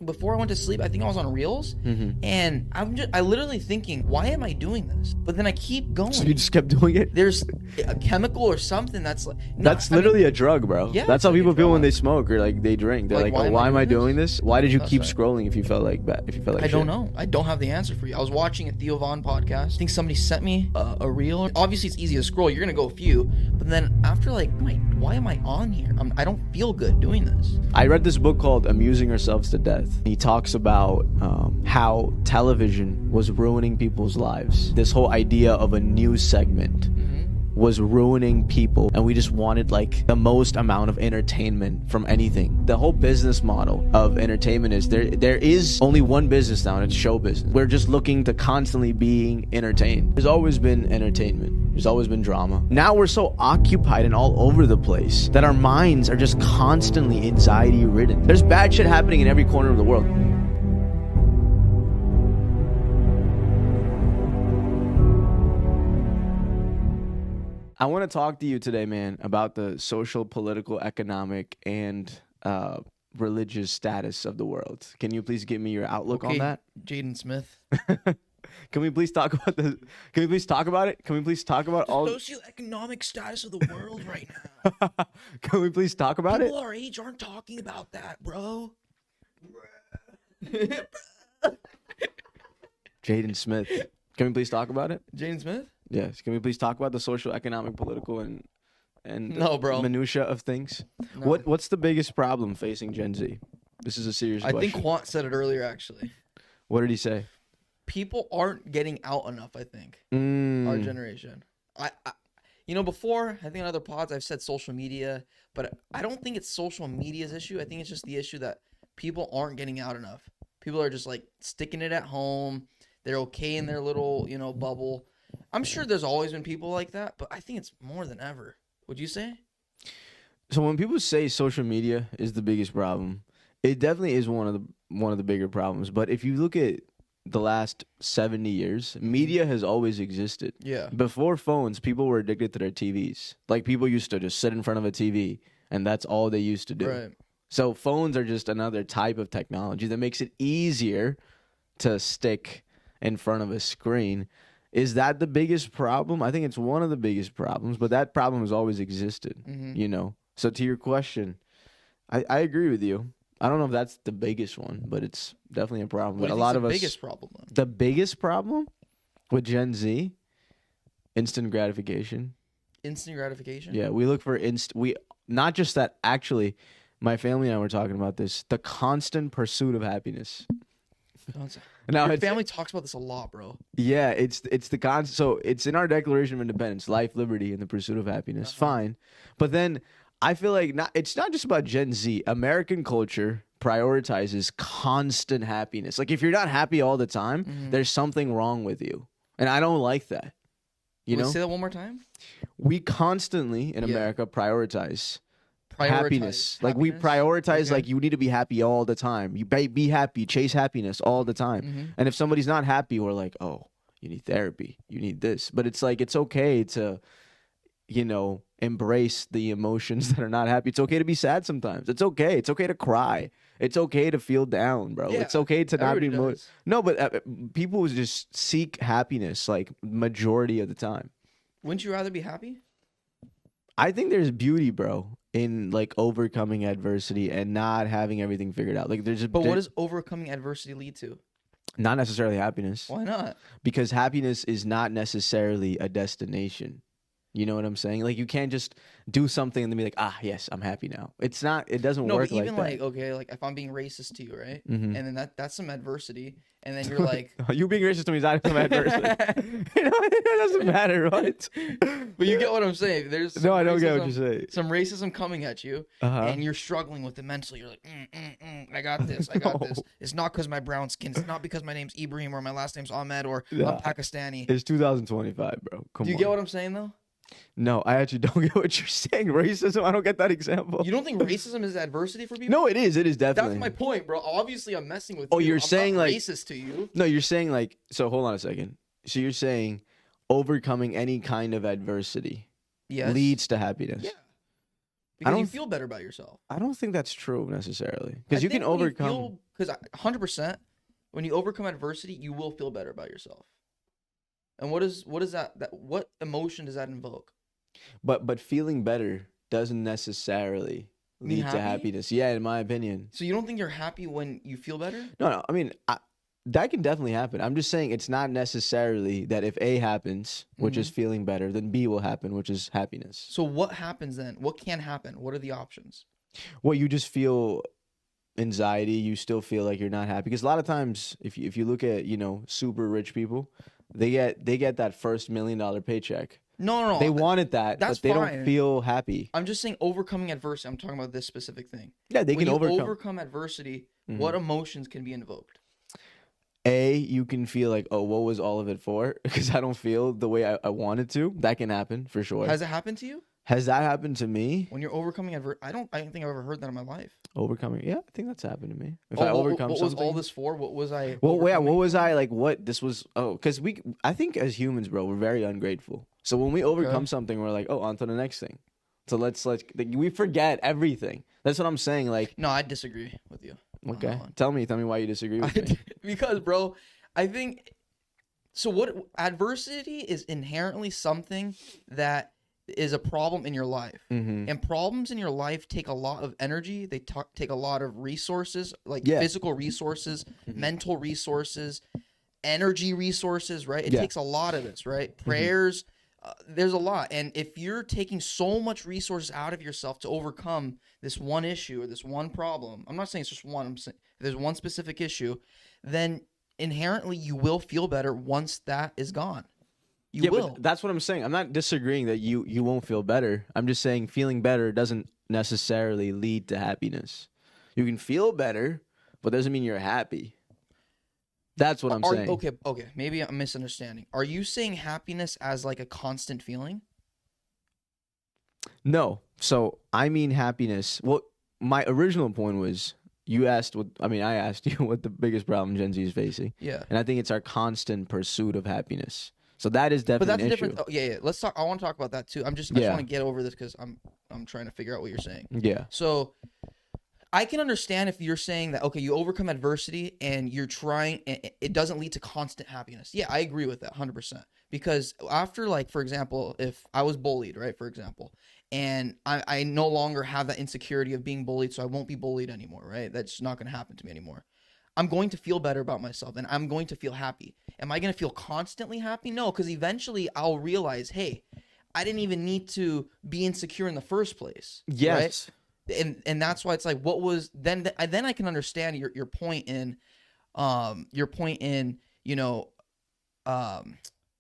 before I went to sleep, I think I was on Reels, and I literally thinking, why am I doing this? But then I keep going. So you just kept doing it? There's a chemical or something that's like... That's literally a drug, bro. Yeah, that's how like people feel when they smoke or like they drink. They're like, why am I doing this? Why did you keep scrolling if you felt like that? If you felt like I don't know. I don't have the answer for you. I was watching a Theo Von podcast. I think somebody sent me a reel. Obviously, it's easy to scroll. You're gonna go a few, but then after like, why am I on here? I don't feel good doing this. I read this book called Amusing Ourselves to Death. He talks about how television was ruining people's lives. This whole idea of a news segment was ruining people, and we just wanted like the most amount of entertainment from anything. The whole business model of entertainment is there is only one business now, and it's show business. We're just looking to constantly being entertained. There's always been entertainment. There's always been drama. Now we're so occupied and all over the place that our minds are just constantly anxiety ridden. There's bad shit happening in every corner of the world. I want to talk to you today, man, about the social, political, economic, and religious status of the world. Can you please give me your outlook on that? Jaden Smith. Can we please talk about the? Can we please talk about it? Can we please talk about all the socioeconomic status of the world right now? Can we please talk about People it? our age aren't talking about that, bro. Jaden Smith. Can we please talk about it? Jaden Smith? Yes. Can we please talk about the social, economic, political, and no, bro, minutia of things? No. What's the biggest problem facing Gen Z? This is a serious question. I think Quant said it earlier, actually. What did he say? People aren't getting out enough, I think. Our generation. I before, I think in other pods I've said social media, but I don't think it's social media's issue. I think it's just the issue that people aren't getting out enough. People are just like sticking it at home. They're okay in their little, bubble. I'm sure there's always been people like that, but I think it's more than ever. Would you say? So when people say social media is the biggest problem, it definitely is one of the bigger problems. But if you look at the last 70 years, media has always existed. Yeah. Before phones, people were addicted to their TVs. Like people used to just sit in front of a TV, and that's all they used to do. Right. So phones are just another type of technology that makes it easier to stick in front of a screen. Is that the biggest problem? I think it's one of the biggest problems, but that problem has always existed, So to your question, I agree with you. I don't know if that's the biggest one, but it's definitely a problem. What do you think's the biggest problem then? The biggest problem with Gen Z, instant gratification. Instant gratification? Yeah, we look for not just that, actually, my family and I were talking about this, the constant pursuit of happiness. Now, your family talks about this a lot, bro. Yeah, it's the concept. So it's in our Declaration of Independence: life, liberty, and the pursuit of happiness. Fine, but then I feel like it's not just about Gen Z. American culture prioritizes constant happiness. Like if you're not happy all the time, there's something wrong with you, and I don't like that. You know? Say that one more time. We constantly in America prioritize happiness. Like we prioritize like you need to be happy all the time. You be happy, chase happiness all the time. And if somebody's not happy, we're like, oh, you need therapy, you need this. But it's like it's okay to, embrace the emotions that are not happy. It's okay to be sad sometimes. It's okay. It's okay to cry. It's okay to feel down, bro. It's okay to not be no, but people just seek happiness like majority of the time. Wouldn't you rather be happy? I think there's beauty, bro, in like overcoming adversity and not having everything figured out. Like But what does overcoming adversity lead to? Not necessarily happiness. Why not? Because happiness is not necessarily a destination. You know what I'm saying? Like you can't just do something and then be like, yes, I'm happy now. It's not. It doesn't work like that. No, even okay, like if I'm being racist to you, right? And then that's some adversity, and then you're like, you being racist to me is not some adversity. It doesn't matter, right? But you get what I'm saying. There's I don't get what you're saying. Some racism coming at you, and you're struggling with it mentally. You're like, I got this. I got this. It's not because my brown skin. It's not because my name's Ibrahim or my last name's Ahmed or I'm Pakistani. It's 2025, bro. Come on. Do you get what I'm saying though? No, I actually don't get what you're saying. Racism? I don't get that example. You don't think racism is adversity for people? No, it is. It is definitely. That's my point, bro. Obviously, I'm messing with you. Oh, you're saying like racist to you. No, you're saying like. So hold on a second. So you're saying overcoming any kind of adversity leads to happiness. Yeah. Because you feel better about yourself. I don't think that's true necessarily. Because you can overcome. When you feel because 100%, when you overcome adversity, you will feel better about yourself. And what is that what emotion does that invoke? But feeling better doesn't necessarily Mean lead to happy? happiness. Yeah, in my opinion. So you don't think you're happy when you feel better? No. I mean, that can definitely happen. I'm just saying it's not necessarily that if A happens, which is feeling better, then B will happen, which is happiness. So what happens then? What can happen? What are the options? Well, you just feel anxiety. You still feel like you're not happy because a lot of times, if you look at super rich people, they get that first $1 million paycheck. No. They wanted that, That's but they fine. don't feel happy. I'm just saying overcoming adversity. I'm talking about this specific thing. Yeah, they when can you overcome adversity. What emotions can be invoked? A, you can feel like, oh, what was all of it for? Because I don't feel the way I wanted to. That can happen for sure. Has it happened to you? Has that happened to me? When you're overcoming adversity, I don't think I've ever heard that in my life. Overcoming, yeah, I think that's happened to me. If I overcome what something, was all this for? What was I? Well, yeah, overcoming? what was I like? What this was? Oh, because I think as humans, bro, we're very ungrateful. So when we overcome something, we're like, oh, on to the next thing. So let's we forget everything. That's what I'm saying. Like, no, I disagree with you. Okay, tell me why you disagree with me. Because, bro, I think so. What adversity is inherently something that is a problem in your life, and problems in your life take a lot of energy. They take a lot of resources, like physical resources, mental resources, energy resources. Right? It takes a lot of this. Right? Prayers. There's a lot, and if you're taking so much resources out of yourself to overcome this one issue or this one problem, I'm not saying it's just one. I'm saying if there's one specific issue, then inherently you will feel better once that is gone. You will. But that's what I'm saying. I'm not disagreeing that you won't feel better. I'm just saying feeling better doesn't necessarily lead to happiness. You can feel better, but doesn't mean you're happy. That's what I'm saying. Okay. Maybe I'm misunderstanding. Are you saying happiness as like a constant feeling? No. So I mean happiness. Well, my original point was I asked you what the biggest problem Gen Z is facing. Yeah. And I think it's our constant pursuit of happiness. So that is definitely an issue. Different. Oh, yeah. Let's talk. I want to talk about that too. I just want to get over this because I'm trying to figure out what you're saying. Yeah. So I can understand if you're saying that, okay, you overcome adversity and you're trying, it doesn't lead to constant happiness. Yeah, I agree with that 100%. Because after, like, for example, if I was bullied, right, for example, and I no longer have that insecurity of being bullied, so I won't be bullied anymore, right? That's not going to happen to me anymore. I'm going to feel better about myself and I'm going to feel happy. Am I going to feel constantly happy? No, because eventually I'll realize, hey, I didn't even need to be insecure in the first place. Yes. Right? And that's why it's like, what was then I can understand your point in what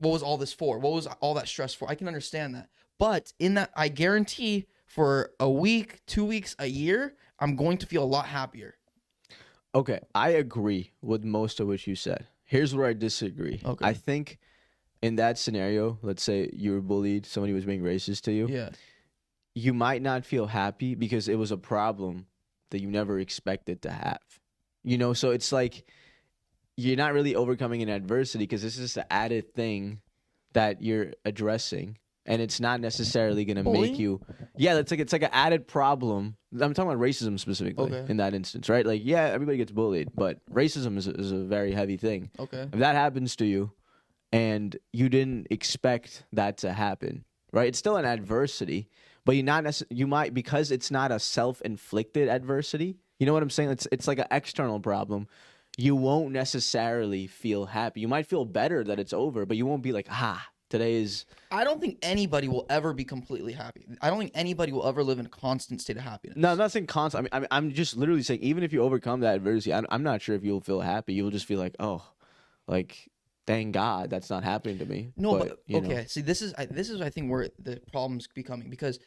was all this for? What was all that stress for? I can understand that. But in that, I guarantee for a week, 2 weeks, a year, I'm going to feel a lot happier. Okay, I agree with most of what you said. Here's where I disagree. Okay. I think in that scenario, let's say you were bullied, somebody was being racist to you. Yeah. You might not feel happy because it was a problem that you never expected to have. So it's like you're not really overcoming an adversity because this is the added thing that you're addressing. And it's not necessarily going to make you... Yeah, it's like an added problem. I'm talking about racism specifically in that instance, right? Like, yeah, everybody gets bullied, but racism is a very heavy thing. Okay. If that happens to you and you didn't expect that to happen, right? It's still an adversity, but you might, because it's not a self-inflicted adversity, you know what I'm saying? It's like an external problem. You won't necessarily feel happy. You might feel better that it's over, but you won't be like, today is... I don't think anybody will ever be completely happy. I don't think anybody will ever live in a constant state of happiness. No, I'm not saying constant. I'm just literally saying, even if you overcome that adversity, I'm not sure if you'll feel happy. You'll just feel like, oh, like, thank God that's not happening to me. No, but okay. See, this is I think where the problem's becoming, because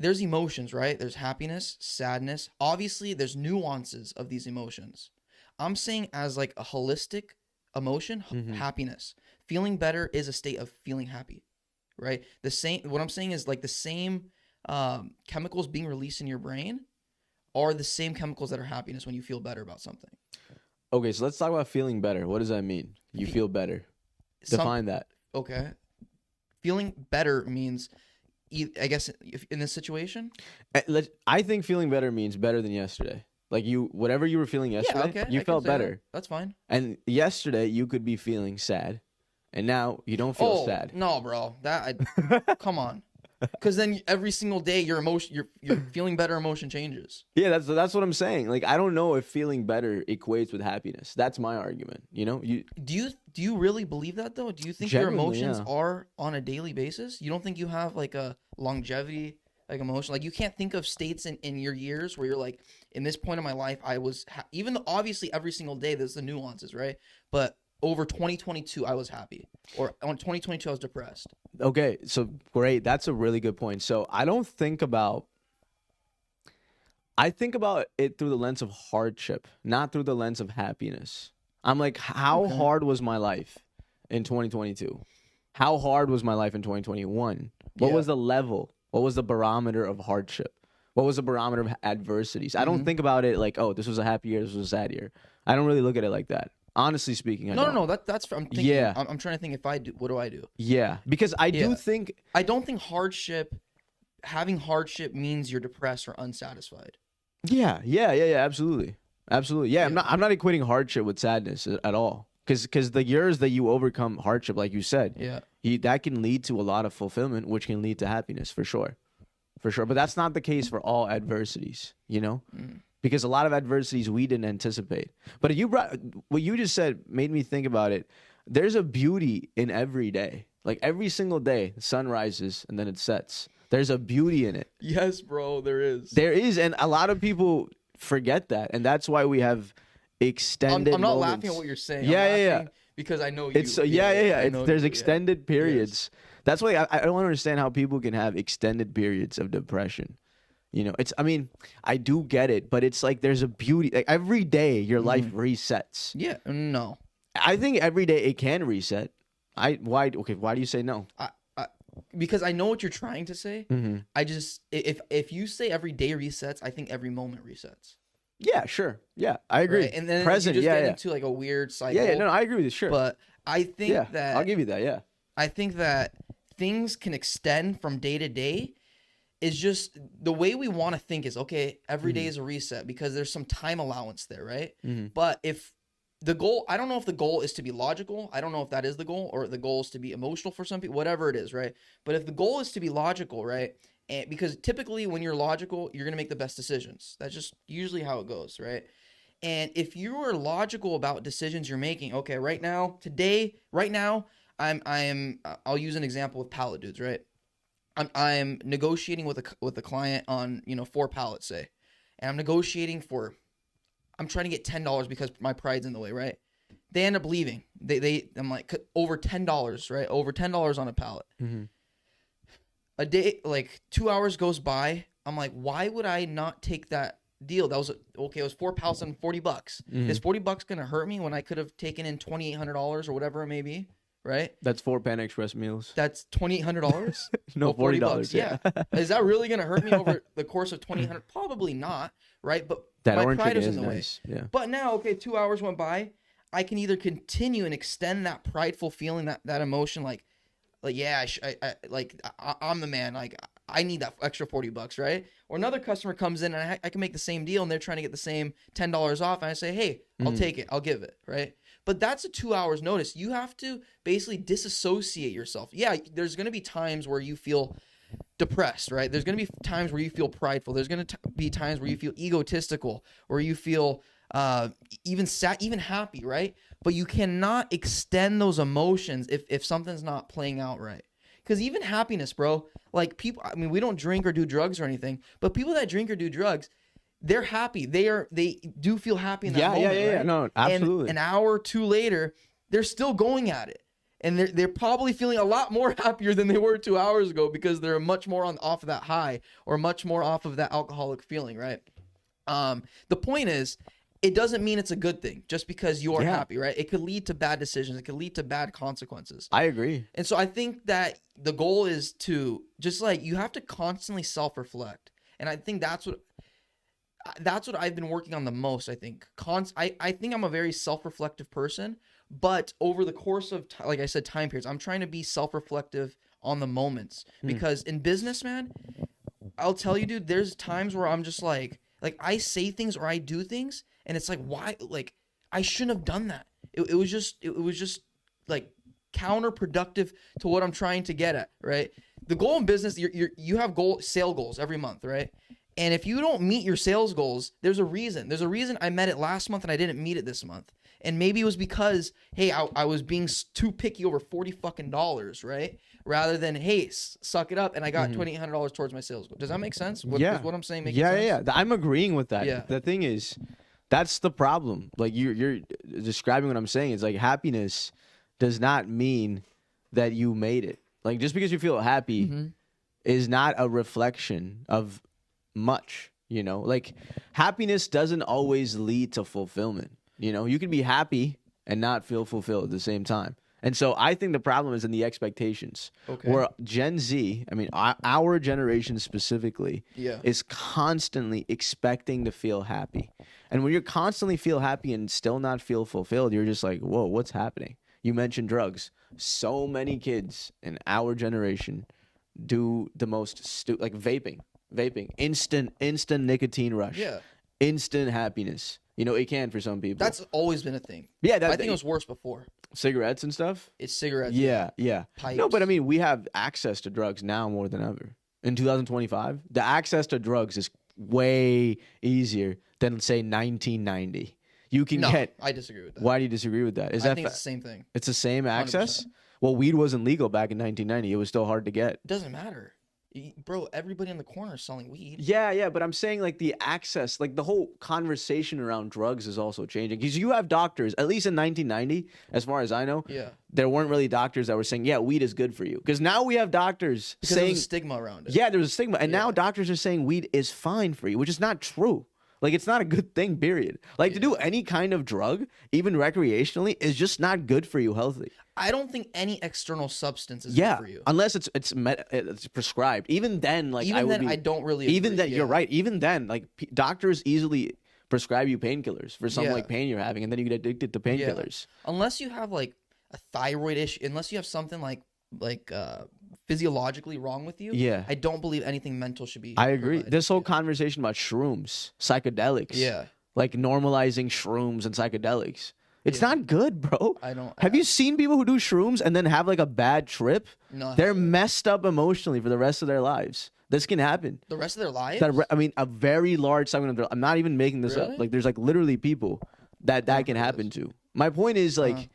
there's emotions, right? There's happiness, sadness. Obviously, there's nuances of these emotions. I'm saying as like a holistic emotion, happiness. Feeling better is a state of feeling happy, right? What I'm saying is like the same chemicals being released in your brain are the same chemicals that are happiness when you feel better about something. Okay, so let's talk about feeling better. What does that mean? You feel better. Define that. Okay. Feeling better means, I guess, in this situation? I think feeling better means better than yesterday. Like whatever you were feeling yesterday, okay, you I can felt say that. better. That's fine. And yesterday you could be feeling sad, and now you don't feel sad. No, bro. Come on. Because then every single day your feeling better emotion changes. Yeah, that's what I'm saying. Like, I don't know if feeling better equates with happiness. That's my argument. You know, Do you really believe that though? Do you think your emotions are on a daily basis? You don't think you have like a longevity like emotion? Like you can't think of states in your years where you're like, in this point of my life, I was even though obviously every single day there's the nuances, right? But over 2022, I was happy, or on 2022, I was depressed. Okay, so great. That's a really good point. So I think about it through the lens of hardship, not through the lens of happiness. I'm like, how hard was my life in 2022? How hard was my life in 2021? What was the level? What was the barometer of hardship? What was the barometer of adversities? I don't think about it like, oh, this was a happy year, this was a sad year. I don't really look at it like that. Honestly speaking, No. That's. I'm thinking. Yeah. I'm trying to think if I do. What do I do? Yeah, because I do think. I don't think having hardship means you're depressed or unsatisfied. Yeah. Absolutely. Yeah, I'm not equating hardship with sadness at all. Because the years that you overcome hardship, like you said, that can lead to a lot of fulfillment, which can lead to happiness for sure. But that's not the case for all adversities, you know. Because a lot of adversities we didn't anticipate. But what you just said made me think about it. There's a beauty in every day. Like every single day, the sun rises and then it sets. There's a beauty in it. Yes, bro, there is. There is, and a lot of people forget that, and that's why we have extended. I'm not moments. laughing at what you're saying. Yeah. Because I know you. It's there's extended periods. Yes. That's why I don't understand how people can have extended periods of depression. You know, I do get it, but it's like there's a beauty. Like every day, your life resets. Yeah, no. I think every day it can reset. Why do you say no? Because I know what you're trying to say. I just if you say every day resets, I think every moment resets. Yeah, sure. Yeah, I agree. Right? And then present, you just get into like a weird cycle. Yeah, no, I agree with you. Sure. But I think that I'll give you that. Yeah. I think that things can extend from day to day. Is just the way we want to think is, okay, every day is a reset because there's some time allowance there, right? But if the goal, I don't know if the goal is to be logical. I don't know if that is the goal, or the goal is to be emotional for some people, whatever it is, right? But if the goal is to be logical, right? And because typically when you're logical, you're going to make the best decisions. That's just usually how it goes, right? And if you are logical about decisions you're making, okay, right now, I'll use an example with pallet dudes, right? I'm negotiating with a client on 4 pallets, say, and I'm trying to get $10 because my pride's in the way, right? They end up leaving. I'm like, over $10, right? Over $10 on a pallet. A day, like 2 hours goes by. I'm like, why would I not take that deal? That was okay. It was 4 pallets and $40. Is $40 gonna hurt me when I could have taken in $2,800 or whatever it may be? Right? That's 4 Panda Express meals. That's $2,800? No, $40. Yeah. Is that really going to hurt me over the course of $2,800? Probably not, right? But that my orange pride chicken is in the nice. way. Yeah. But now, okay, 2 hours went by. I can either continue and extend that prideful feeling, that emotion, like yeah, I'm the man. Like I need that extra $40, right? Or another customer comes in and I can make the same deal and they're trying to get the same $10 off, and I say, hey, I'll take it, I'll give it, right? But that's a 2 hours notice. You have to basically disassociate yourself. Yeah, there's going to be times where you feel depressed, right? There's going to be times where you feel prideful. There's going to be times where you feel egotistical, or you feel even sad, even happy, right? But you cannot extend those emotions if something's not playing out right. Because even happiness, bro, like people, I mean, we don't drink or do drugs or anything, but people that drink or do drugs, they're happy. They do feel happy in that moment. Yeah. No, absolutely. And an hour or two later, they're still going at it. And they're probably feeling a lot more happier than they were 2 hours ago because they're much more off of that high, or much more off of that alcoholic feeling, right? The point is, it doesn't mean it's a good thing just because you're happy, right? It could lead to bad decisions. It could lead to bad consequences. I agree. And so I think that the goal is to just like, you have to constantly self-reflect. And I think that's what I've been working on the most. I think I think I'm a very self-reflective person, but over the course of like I said, time periods, I'm trying to be self-reflective on the moments, because in business, man, I'll tell you, dude, there's times where I'm just like, Like I say things or I do things, and it's like why? Like I shouldn't have done that. It was just like counterproductive to what I'm trying to get at, right? The goal in business, you have sale goals every month, right? And if you don't meet your sales goals, there's a reason. There's a reason I met it last month and I didn't meet it this month. And maybe it was because, hey, I was being too picky over $40 right? Rather than, hey, suck it up, and I got $2,800 towards my sales goal. Does that make sense? Is what I'm saying making sense? Yeah. I'm agreeing with that. Yeah. The thing is, that's the problem. Like you're describing what I'm saying. It's like happiness does not mean that you made it. Like just because you feel happy is not a reflection of much, you know? Like happiness doesn't always lead to fulfillment. You know, you can be happy and not feel fulfilled at the same time. And so I think the problem is in the expectations. Okay. Where Gen Z, I mean, our generation specifically, is constantly expecting to feel happy. And when you constantly feel happy and still not feel fulfilled, you're just like, whoa, what's happening? You mentioned drugs. So many kids in our generation do the most like vaping, instant nicotine rush, instant happiness. You know, it can for some people. That's always been a thing. Yeah, I think it was worse before. Cigarettes and stuff? It's cigarettes. Yeah. Pipes. No, but I mean, we have access to drugs now more than ever. In 2025, the access to drugs is way easier than, say, 1990. You can get... I disagree with that. Why do you disagree with that? I think it's the same thing. It's the same access? 100%. Well, weed wasn't legal back in 1990. It was still hard to get. It doesn't matter. Bro, everybody in the corner is selling weed. Yeah, but I'm saying like the access, like the whole conversation around drugs is also changing. Because you have doctors, at least in 1990, as far as I know, there weren't really doctors that were saying, yeah, weed is good for you. Because now we have doctors saying... there's a stigma around it. Yeah, there's a stigma. And now doctors are saying weed is fine for you, which is not true. Like, it's not a good thing, period. Like, to do any kind of drug, even recreationally, is just not good for you healthy. I don't think any external substance is good for you. Unless it's prescribed. Even then, like, I don't really agree. Even then, you're right. Even then, like, doctors easily prescribe you painkillers for some, like, pain you're having, and then you get addicted to painkillers. Unless you have, like, a thyroid issue, unless you have something, like physiologically wrong with you, I don't believe anything mental should be. I agree. This whole conversation about shrooms, psychedelics, like normalizing shrooms and psychedelics, it's not good, bro. Have you seen people who do shrooms and then have like a bad trip? No, they're messed up emotionally for the rest of their lives. This can happen. The rest of their lives? I mean, a very large segment of their. I'm not even making this up. Like, there's like literally people that can happen to. My point is like.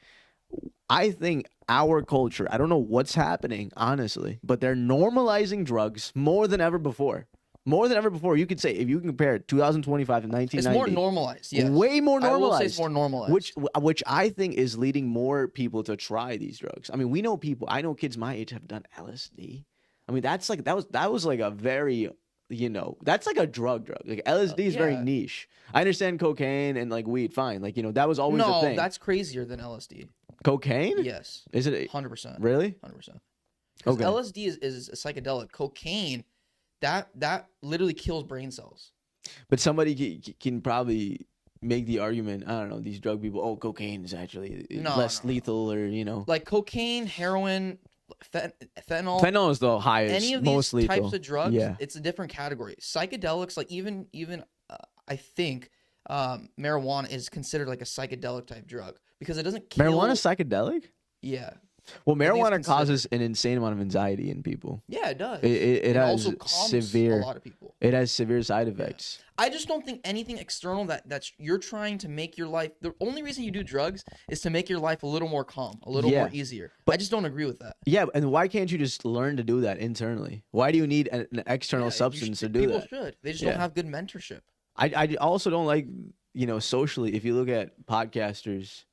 I think our culture, I don't know what's happening, honestly, but they're normalizing drugs more than ever before. More than ever before. You could say, if you compare 2025 to 1990. It's more normalized, yes. Way more normalized. I will say it's more normalized. Which I think is leading more people to try these drugs. I mean, we know people, I know kids my age have done LSD. I mean, that's like, that was like a very... You know, that's like a drug. Like LSD is very niche. I understand cocaine and like weed, fine. Like, you know, that was always a thing. No, that's crazier than LSD. Cocaine? Yes. Is it 100%? Really? 100%. Okay. LSD is a psychedelic. Cocaine, that literally kills brain cells. But somebody can probably make the argument, I don't know, these drug people, oh, cocaine is actually less lethal, or, you know. Like cocaine, heroin, fentanyl. Fentanyl is the highest, any of most these lethal. types of drugs, it's a different category. Psychedelics, like even I think marijuana is considered like a psychedelic type drug because it doesn't kill. Marijuana is psychedelic? Yeah. Well, marijuana causes an insane amount of anxiety in people. Yeah, it does. It has also calms severe, a lot of people. It has severe side effects. I just don't think anything external that's you're trying to make your life. The only reason you do drugs is to make your life a little more calm, a little more easier. But I just don't agree with that. Yeah, and why can't you just learn to do that internally? Why do you need an external substance to do that? People should. They just don't have good mentorship. I also don't like, you know, socially, if you look at podcasters,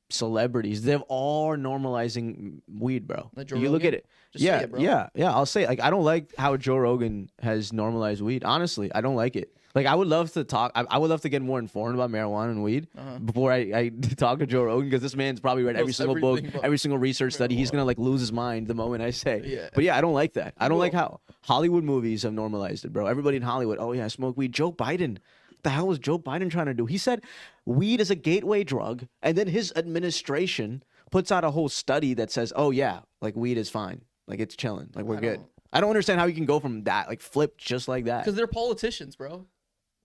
celebrities, they're all normalizing weed, bro. Like you look at it. Yeah, I'll say, like, I don't like how Joe Rogan has normalized weed. Honestly, I don't like it. Like, I would love to talk. I would love to get more informed about marijuana and weed before I talk to Joe Rogan, because this man's probably read every single book, every single research study. He's gonna like lose his mind the moment I say. Yeah. But yeah, I don't like that. I don't like how Hollywood movies have normalized it, bro. Everybody in Hollywood, oh yeah, I smoke weed. Joe Biden. What the hell was Joe Biden trying to do? He said weed is a gateway drug, and then his administration puts out a whole study that says, oh yeah, like weed is fine, like it's chilling, like we're good. I don't understand how you can go from that, like flip just like that. Because they're politicians, bro.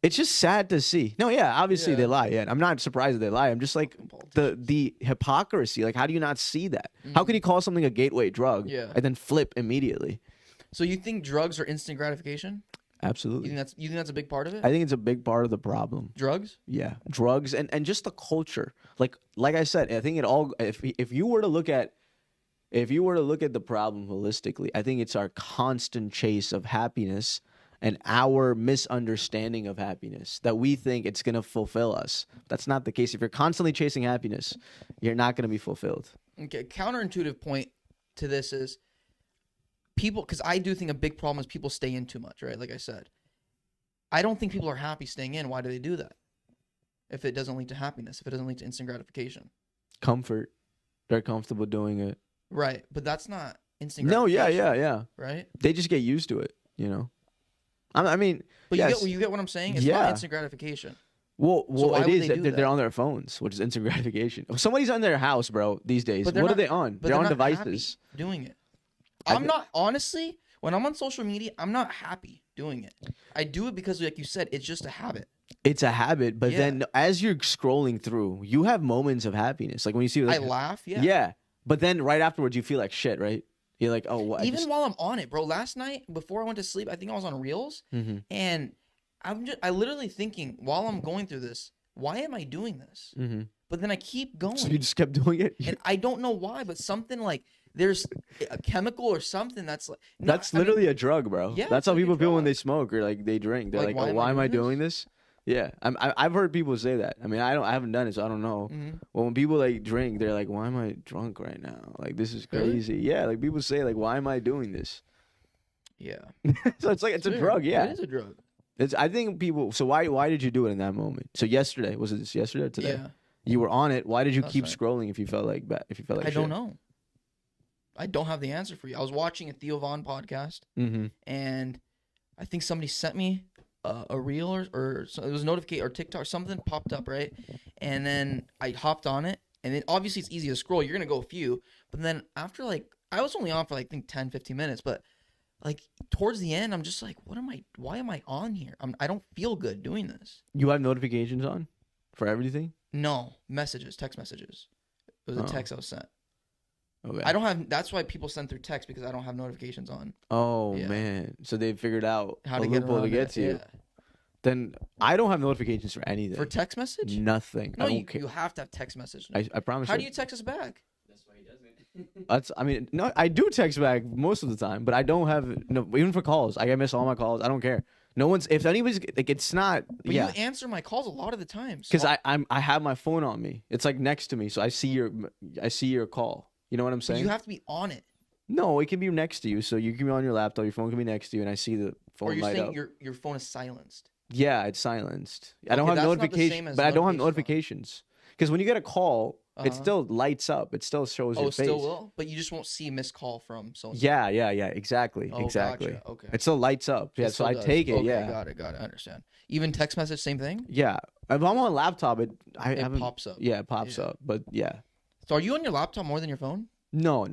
It's just sad to see. No, yeah, obviously they lie. Yeah, I'm not surprised that they lie. I'm just like the hypocrisy. Like, how do you not see that? How can you call something a gateway drug and then flip immediately? So you think drugs are instant gratification? Absolutely. You think that's a big part of it? I think it's a big part of the problem. Drugs? Yeah, drugs and just the culture. Like I said, I think it all. If you were to look at the problem holistically, I think it's our constant chase of happiness and our misunderstanding of happiness that we think it's going to fulfill us. That's not the case. If you're constantly chasing happiness, you're not going to be fulfilled. Okay, counterintuitive point to this is people, because I do think a big problem is people stay in too much, right? Like I said, I don't think people are happy staying in. Why do they do that? If it doesn't lead to happiness, if it doesn't lead to instant gratification. Comfort. They're comfortable doing it. Right, but that's not instant gratification. No, yeah. Right? They just get used to it, you know? I mean, but yes. you get what I'm saying? It's not instant gratification. Well, so it is. They're on their phones, which is instant gratification. If somebody's on their house, bro, these days. What are they on? They're on devices. Doing it. I'm not, honestly, when I'm on social media, I'm not happy doing it. I do it because, like you said, it's just a habit. It's a habit, but then as you're scrolling through, you have moments of happiness. Like when you see, like, I laugh, yeah. But then right afterwards, you feel like shit, right? You're like, oh, what? Even while I'm on it, bro. Last night, before I went to sleep, I think I was on Reels, and I literally thinking while I'm going through this, why am I doing this? But then I keep going. So you just kept doing it, and I don't know why, but something like there's a chemical or something that's like that's literally a drug, bro. Yeah, that's how people feel when they smoke or like they drink. They're like, oh, why am I doing this? Yeah, I've heard people say that. I mean, I haven't done it, so I don't know. Well, when people like drink, they're like, "Why am I drunk right now? Like, this is crazy." Really? Yeah, like people say, like, "Why am I doing this?" Yeah. So it's like it's a drug. Yeah, it is a drug. I think people. So why did you do it in that moment? So yesterday, was it yesterday or today? Yeah. You were on it. Why did you keep scrolling if you felt like I don't know. I don't have the answer for you. I was watching a Theo Von podcast, and I think somebody sent me a reel or so it was notification or TikTok, something popped up, right? And then I hopped on it, and then obviously it's easy to scroll. You're gonna go a few, but then after like I was only on for like I think 10, 15 minutes, but like towards the end, I'm just like, why am I on here? I don't feel good doing this. You have notifications on for everything? No, text messages. It was a text I was sent. Okay. I don't have. That's why people send through text because I don't have notifications on. Oh man! So they figured out how to get to you. Yeah. Then I don't have notifications for anything. For text message? Nothing. No, you have to have text message. I promise. How do you text us back? That's why he doesn't. No, I do text back most of the time, but I don't have even for calls. I miss all my calls. I don't care. No one's. If anybody's like, it's not. But you answer my calls a lot of the times. Because I have my phone on me. It's like next to me, so I see your call. You know what I'm saying? But you have to be on it. No, it can be next to you. So you can be on your laptop. Your phone can be next to you, and I see the phone light up. Or you're saying your phone is silenced. Yeah, it's silenced. I don't have notifications, but I don't have notifications because when you get a call, it still lights up. It still shows your face. Oh, it still will, but you just won't see a missed call from someone. Yeah, exactly, exactly. Gotcha. Okay. It still lights up. Yeah, so I take it. Okay, yeah, got it. I understand. Even text message, same thing. Yeah, if I'm on a laptop, it pops up. Yeah, it pops up. But yeah. So are you on your laptop more than your phone? No.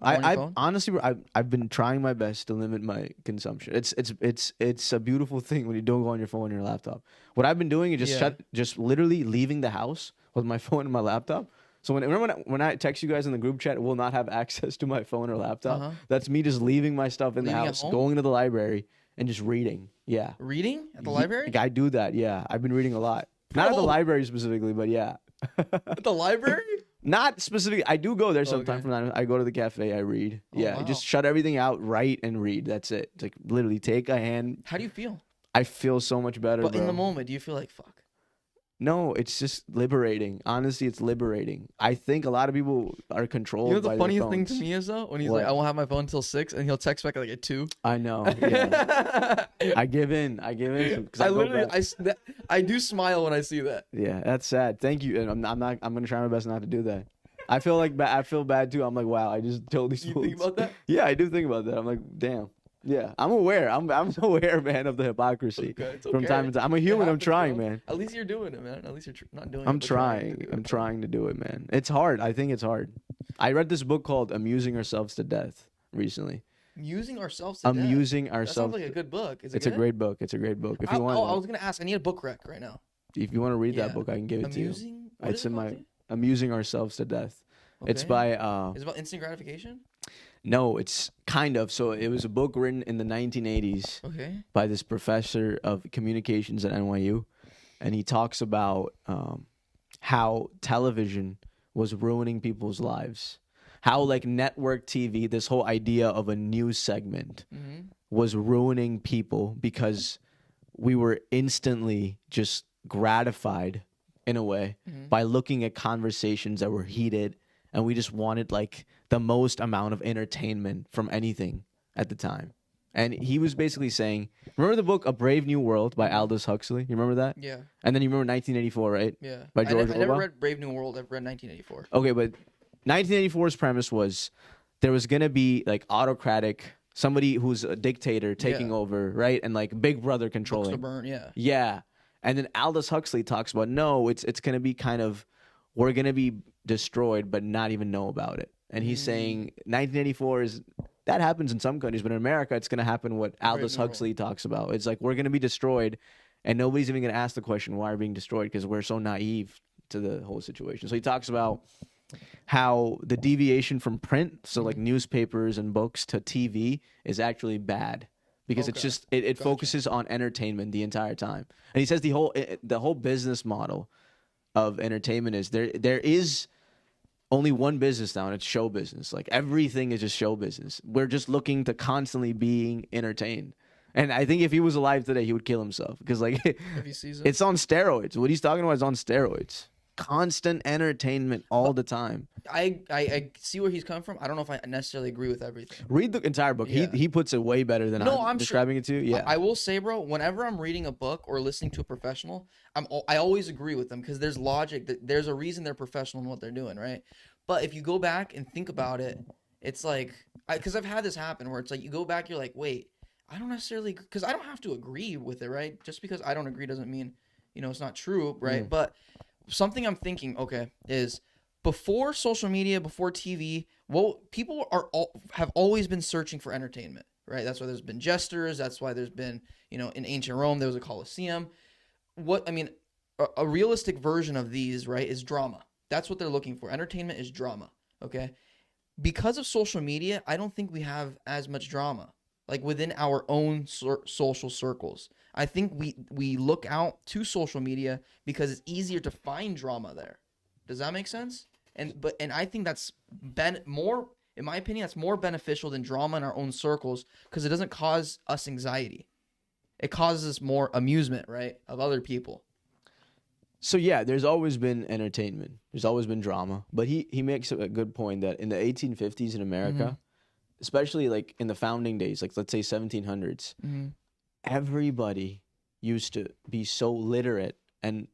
I honestly, I've been trying my best to limit my consumption. It's a beautiful thing when you don't go on your phone or your laptop. What I've been doing is just literally leaving the house with my phone and my laptop. So when I text you guys in the group chat, will not have access to my phone or laptop. That's me just leaving my stuff in the house, going to the library, and just reading. Yeah. Reading at the library? Like I do that. Yeah, I've been reading a lot. Not at the library specifically, but yeah. At the library? Not specifically. I do go there sometime from time. I go to the cafe. I read. I just shut everything out, write, and read. That's it. It's like literally take a hand. How do you feel? I feel so much better. But in the moment, do you feel like fuck? No, it's just liberating. Honestly, it's liberating. I think a lot of people are controlled. You know by the funniest thing to me is though when he's like, "I won't have my phone until 6," and he'll text back like at 2. I know. Yeah. I give in. I do smile when I see that. Yeah, that's sad. Thank you. And I'm gonna try my best not to do that. I feel bad too. I'm like, wow, I just totally. You think about that? Yeah, I do think about that. I'm like, damn. Yeah, I'm aware. I'm aware, man, of the hypocrisy from time to time. I'm a human. I'm trying, man. At least you're doing it, man. At least you're not doing it. I'm trying to do it, man. It's hard. I think it's hard. I read this book called "Amusing Ourselves to Death" recently, Amusing ourselves to death. Amusing That ourselves. sounds like a good book. Is it It's a good? great book. It's a great book. If you want, I was gonna ask. I need a book rec right now. if you want to read Yeah. that book, I can give it to you. Amusing. What It's is it in called my again? Amusing Ourselves to Death. It's Okay. by Is it about instant gratification? no, it's kind of. So it was a book written in the 1980s Okay. by this professor of communications at NYU, and he talks about how television was ruining people's lives. How like network TV, this whole idea of a news segment Mm-hmm. was ruining people because we were instantly just gratified in a way by looking at conversations that were heated, and we just wanted like the most amount of entertainment from anything at the time. And he was basically saying, remember the book A Brave New World by Aldous Huxley? You remember that? Yeah. And then you remember 1984, right? Yeah. By George I never Orwell? read Brave New World. I've read 1984. Okay, but 1984's premise was there was gonna be like autocratic, somebody who's a dictator taking Yeah. over, right? And like Big Brother Books controlling. to burn. Yeah. Yeah. And then Aldous Huxley talks about no, it's gonna be kind of we're gonna be destroyed but not even know about it. And he's saying 1984 is that happens in some countries, but in America it's gonna happen what Aldous New World. Huxley talks about. It's like we're gonna be destroyed and nobody's even gonna ask the question why we're being destroyed because we're so naive to the whole situation. So he talks about how the deviation from print, so like newspapers and books, to TV is actually bad because it's Okay. just it focuses on entertainment the entire time. And he says the whole business model of entertainment is there is only one business now, and it's show business. Like everything is just show business. We're just looking to constantly being entertained. And I think if he was alive today, he would kill himself because like Have you seen it? it's on steroids. What he's talking about is on steroids. Constant entertainment all the time. I see where he's coming from. I don't know if I necessarily agree with everything. Read the entire book. Yeah. He puts it way better than No, I'm I'm describing it to you. Yeah. I will say, bro, whenever I'm reading a book or listening to a professional, I always agree with them because there's logic. There's a reason they're professional in what they're doing, right? But if you go back and think about it, it's like because I've had this happen where it's like you go back, you're like, wait, I don't necessarily because I don't have to agree with it, right? Just because I don't agree doesn't mean it's not true, right? But something I'm thinking, okay, is before social media, before TV, people have always been searching for entertainment, right? That's why there's been jesters. That's why there's been, in ancient Rome, there was a Colosseum. A realistic version of these, right, is drama. That's what they're looking for. Entertainment is drama, okay? Because of social media, I don't think we have as much drama, like within our own social circles. I think we look out to social media because it's easier to find drama there. Does that make sense? And I think that's more, in my opinion, that's more beneficial than drama in our own circles because it doesn't cause us anxiety. It causes us more amusement, right, of other people. So yeah, there's always been entertainment. There's always been drama. But he makes a good point that in the 1850s in America, especially like in the founding days, like let's say 1700s, everybody used to be so literate and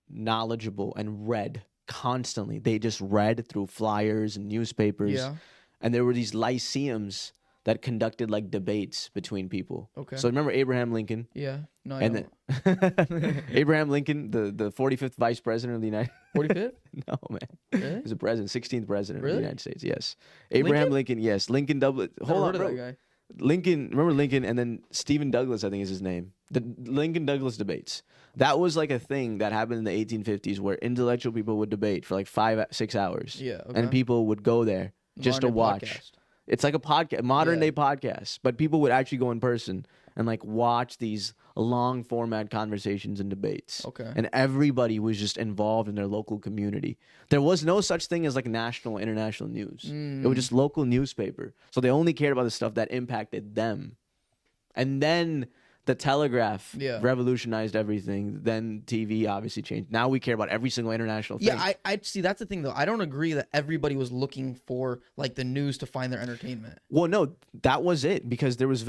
knowledgeable and read constantly. They just read through flyers and newspapers. Yeah. And there were these lyceums that conducted like debates between people. Okay. So remember Abraham Lincoln? Yeah. No, I And don't. then Abraham Lincoln, the 45th vice president of the United 45th? No, man. Really? He was a president, 16th president of Really? the United States. Yes. Abraham Lincoln, yes. Lincoln Douglas. Hold on, Never heard bro. of that guy. Lincoln, remember Lincoln, and then Stephen Douglas, I think is his name. The Lincoln Douglas debates. That was like a thing that happened in the 1850s where intellectual people would debate for like 5-6 hours. Yeah, okay. And people would go there just to Modern watch. podcast. It's like a podcast, modern day podcast, but people would actually go in person and like watch these long format conversations and debates. Okay. And everybody was just involved in their local community. There was no such thing as like national, international news. It was just local newspaper. So they only cared about the stuff that impacted them. And then the telegraph revolutionized everything. Then TV obviously changed. Now we care about every single international thing. Yeah, I see. That's the thing, though. I don't agree that everybody was looking for like the news to find their entertainment. Well, no, that was it because there was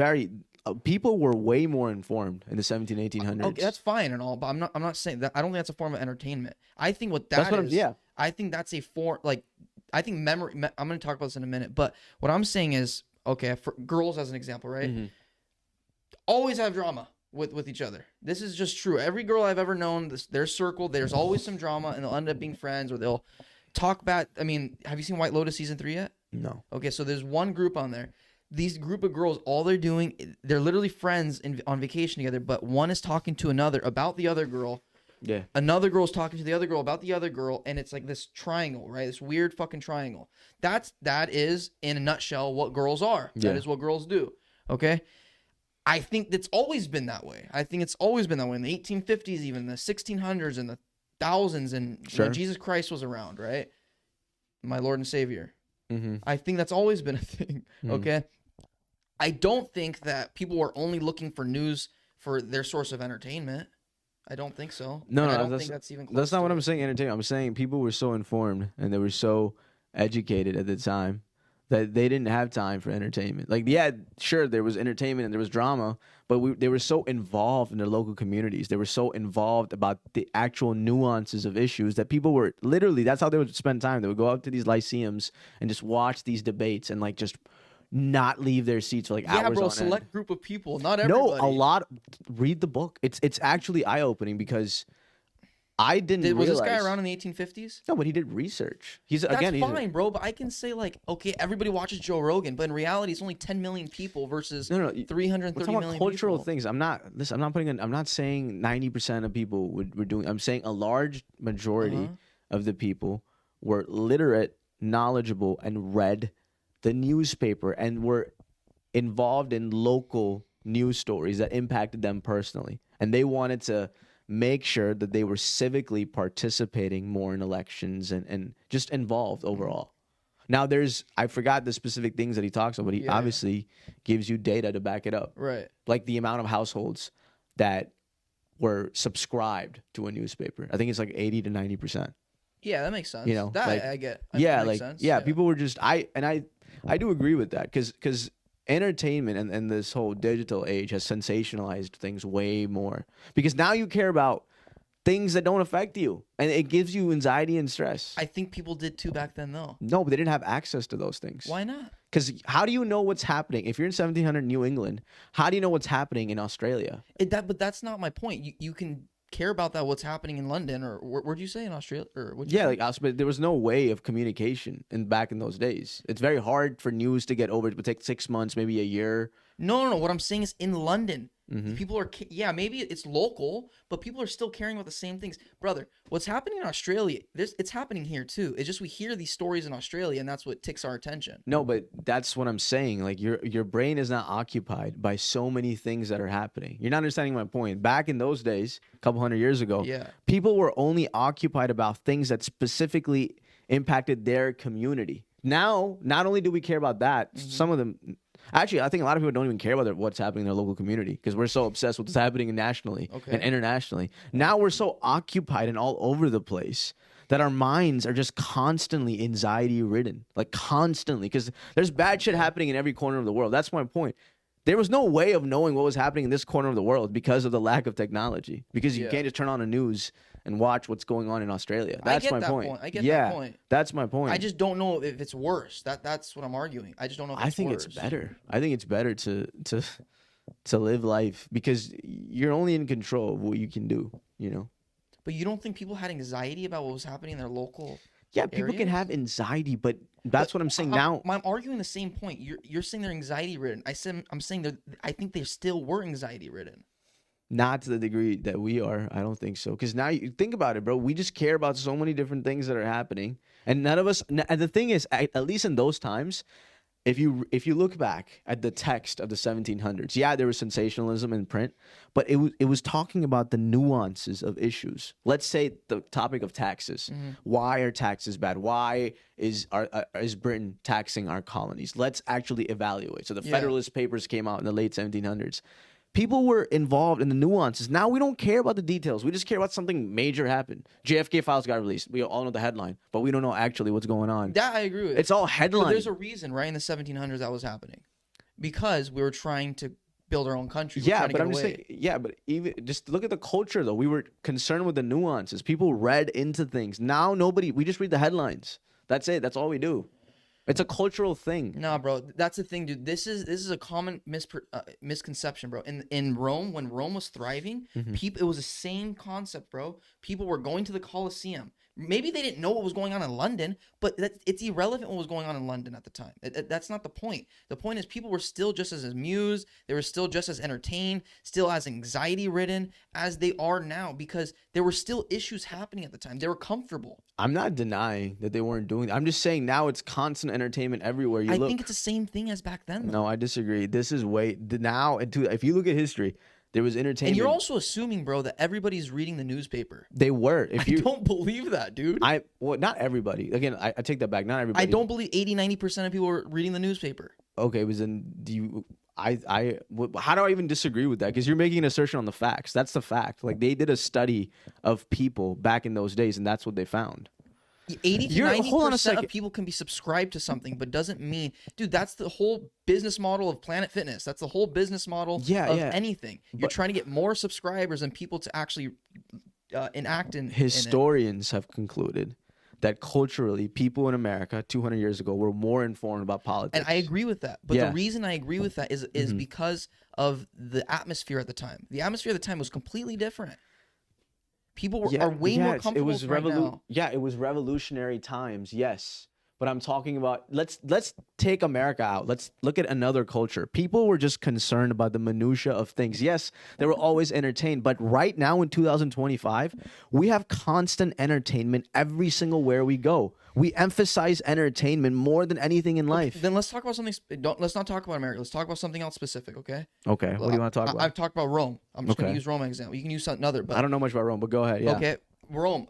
people were way more informed in the 1800s. Okay, that's fine and all, but I'm not saying that. I don't think that's a form of entertainment. I think I think that's a form like I think memory. I'm going to talk about this in a minute, but what I'm saying is okay for girls as an example, right? Always have drama with each other. This is just true. Every girl I've ever known, their circle, there's always some drama, and they'll end up being friends or they'll talk bad. I mean, have you seen White Lotus season 3 yet? No. Okay, so there's one group on there. these group of girls, all they're doing, they're literally friends on vacation together, but one is talking to another about the other girl. Yeah. Another girl's talking to the other girl about the other girl, and it's like this triangle, right? This weird fucking triangle. That is, in a nutshell, what girls are. Yeah. That is what girls do. Okay? I think it's always been that way. I think it's always been that way in the 1850s, even the 1600s and the thousands, and when Jesus Christ was around, right? My Lord and Savior. Mm-hmm. I think that's always been a thing. Okay? I don't think that people are only looking for news for their source of entertainment. I don't think so. No, and no, I don't think that's even close. That's not to what it. I'm saying. Entertainment. I'm saying people were so informed and they were so educated at the time that they didn't have time for entertainment. Like, yeah, sure, there was entertainment and there was drama, but they were so involved in their local communities. They were so involved about the actual nuances of issues that people were literally. That's how they would spend time. They would go out to these lyceums and just watch these debates and like just not leave their seats for like hours on end. Select group of people, not everybody. No, a lot. Read the book. It's actually eye opening because I didn't Was realize. this guy around in the 1850s? No, but he did research. He's That's again. fine, bro. But I can say like, okay, everybody watches Joe Rogan, but in reality, it's only 10 million people versus No, 330 we're talking million about cultural people. things. I'm not. Listen, I'm not saying 90% of people were doing. I'm saying a large majority of the people were literate, knowledgeable, and read the newspaper and were involved in local news stories that impacted them personally, and they wanted to make sure that they were civically participating more in elections and just involved overall. Now, I forgot the specific things that he talks about, but he obviously gives you data to back it up. Right. Like the amount of households that were subscribed to a newspaper. I think it's like 80 to 90%. Yeah, that makes sense. You know, that like, I get. Yeah, makes like sense. yeah, people were just I do agree with that because entertainment and this whole digital age has sensationalized things way more because now you care about things that don't affect you and it gives you anxiety and stress. I think people did too back then, though. No, but they didn't have access to those things. Why not? Because how do you know what's happening if you're in 1700 New England? How do you know what's happening in Australia? But that's not my point. You can care about that what's happening in London or where'd you say in Australia or what'd you say? But there was no way of communication back in those days. It's very hard for news to get over. It would take 6 months, maybe a year. No. What I'm saying is in London, people are maybe it's local, but people are still caring about the same things, brother. What's happening in Australia? It's happening here too. It's just we hear these stories in Australia, and that's what ticks our attention. No, but that's what I'm saying. Like your brain is not occupied by so many things that are happening. You're not understanding my point. Back in those days, a couple hundred years ago, people were only occupied about things that specifically impacted their community. Now, not only do we care about that, some of them. Actually, I think a lot of people don't even care about what's happening in their local community because we're so obsessed with what's happening nationally and internationally. Now we're so occupied and all over the place that our minds are just constantly anxiety ridden, like constantly, because there's bad shit happening in every corner of the world. That's my point. There was no way of knowing what was happening in this corner of the world because of the lack of technology, because you can't just turn on the news and watch what's going on in Australia. That's my point. I get that point. That's my point. I just don't know if it's worse. That's what I'm arguing. I just don't know if it's think worse. it's better. I think it's better to live life because you're only in control of what you can do, you know? But you don't think people had anxiety about what was happening in their local people can have anxiety, but that's what I'm saying now. I'm arguing the same point. You're saying they're anxiety ridden. I'm saying that I think they still were anxiety ridden. Not to the degree that we are. I don't think so. Because now you think about it, bro. We just care about so many different things that are happening, and none of us. And the thing is, at least in those times, if you look back at the text of the 1700s, there was sensationalism in print, but it was talking about the nuances of issues. Let's say the topic of taxes. Why are taxes bad? Why is Britain taxing our colonies? Let's actually evaluate. So the Federalist Papers came out in the late 1700s. People were involved in the nuances. Now we don't care about the details. We just care about something major happened. JFK files got released. We all know the headline, but we don't know actually what's going on. That I agree with. It's all headline. But there's a reason, right, in the 1700s that was happening. Because we were trying to build our own country. But I'm just saying, but even just look at the culture though. We were concerned with the nuances. People read into things. Now we just read the headlines. That's it. That's all we do. It's a cultural thing. Nah, bro, that's the thing, dude. This is a common misconception, bro. In Rome, when Rome was thriving, it was the same concept, bro. People were going to the Colosseum. Maybe they didn't know what was going on in London, but it's irrelevant what was going on in London at the time. That's not the point. The point is people were still just as amused. They were still just as entertained, still as anxiety-ridden as they are now because there were still issues happening at the time. They were comfortable. I'm not denying that they weren't doing that. I'm just saying now it's constant entertainment everywhere you look. I think it's the same thing as back then, though. No, I disagree. This is now, if you look at history, there was entertainment. And you're also assuming, bro, that everybody's reading the newspaper. They were. I don't believe that, dude. Well, not everybody. Again, I take that back. Not everybody. I don't believe 80-90% of people were reading the newspaper. Okay, but then how do I even disagree with that? Because you're making an assertion on the facts. That's the fact. Like, they did a study of people back in those days, and that's what they found. 80-90% of people can be subscribed to something, but doesn't mean, dude, that's the whole business model of Planet Fitness. That's the whole business model of anything. You're trying to get more subscribers and people to actually enact in Historians have concluded that culturally, people in America 200 years ago were more informed about politics. And I agree with that. But the reason I agree with that is because of the atmosphere at the time. The atmosphere at the time was completely different. People are way more comfortable right now. Yeah, it was revolutionary times, yes. But I'm talking about, let's take America out. Let's look at another culture. People were just concerned about the minutia of things. Yes, they were always entertained. But right now in 2025, we have constant entertainment every single where we go. We emphasize entertainment more than anything in life. Then let's talk about something. Let's not talk about America. Let's talk about something else specific, okay? Okay. What do you want to talk about? I've talked about Rome. I'm just going to use Rome as an example. You can use another. But I don't know much about Rome, but go ahead. Yeah. Okay. Rome.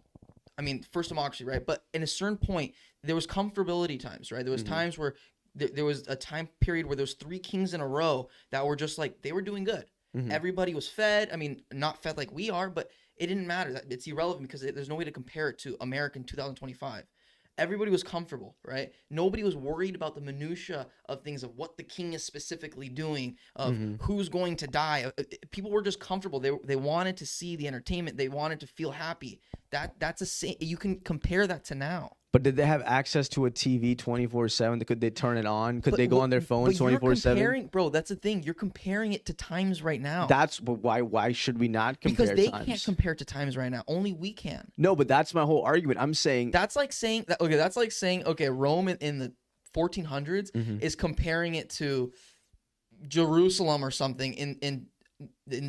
I mean, first democracy, right? But in a certain point, there was comfortability times, right? There was times where there was a time period where there was 3 kings in a row that were just like, they were doing good. Everybody was fed. I mean, not fed like we are, but it didn't matter. It's irrelevant because there's no way to compare it to American 2025. Everybody was comfortable, right? Nobody was worried about the minutia of things, of what the king is specifically doing, of who's going to die. People were just comfortable. They wanted to see the entertainment. They wanted to feel happy. That's you can compare that to now. But did they have access to a TV 24/7? Could they turn it on? Could they go on their phones 24/7? Bro, that's the thing. You're comparing it to times right now. But why should we not compare because they times? Can't compare to times right now. Only we can. No, but that's my whole argument. I'm saying that's like saying Rome in the 1400s is comparing it to Jerusalem or something in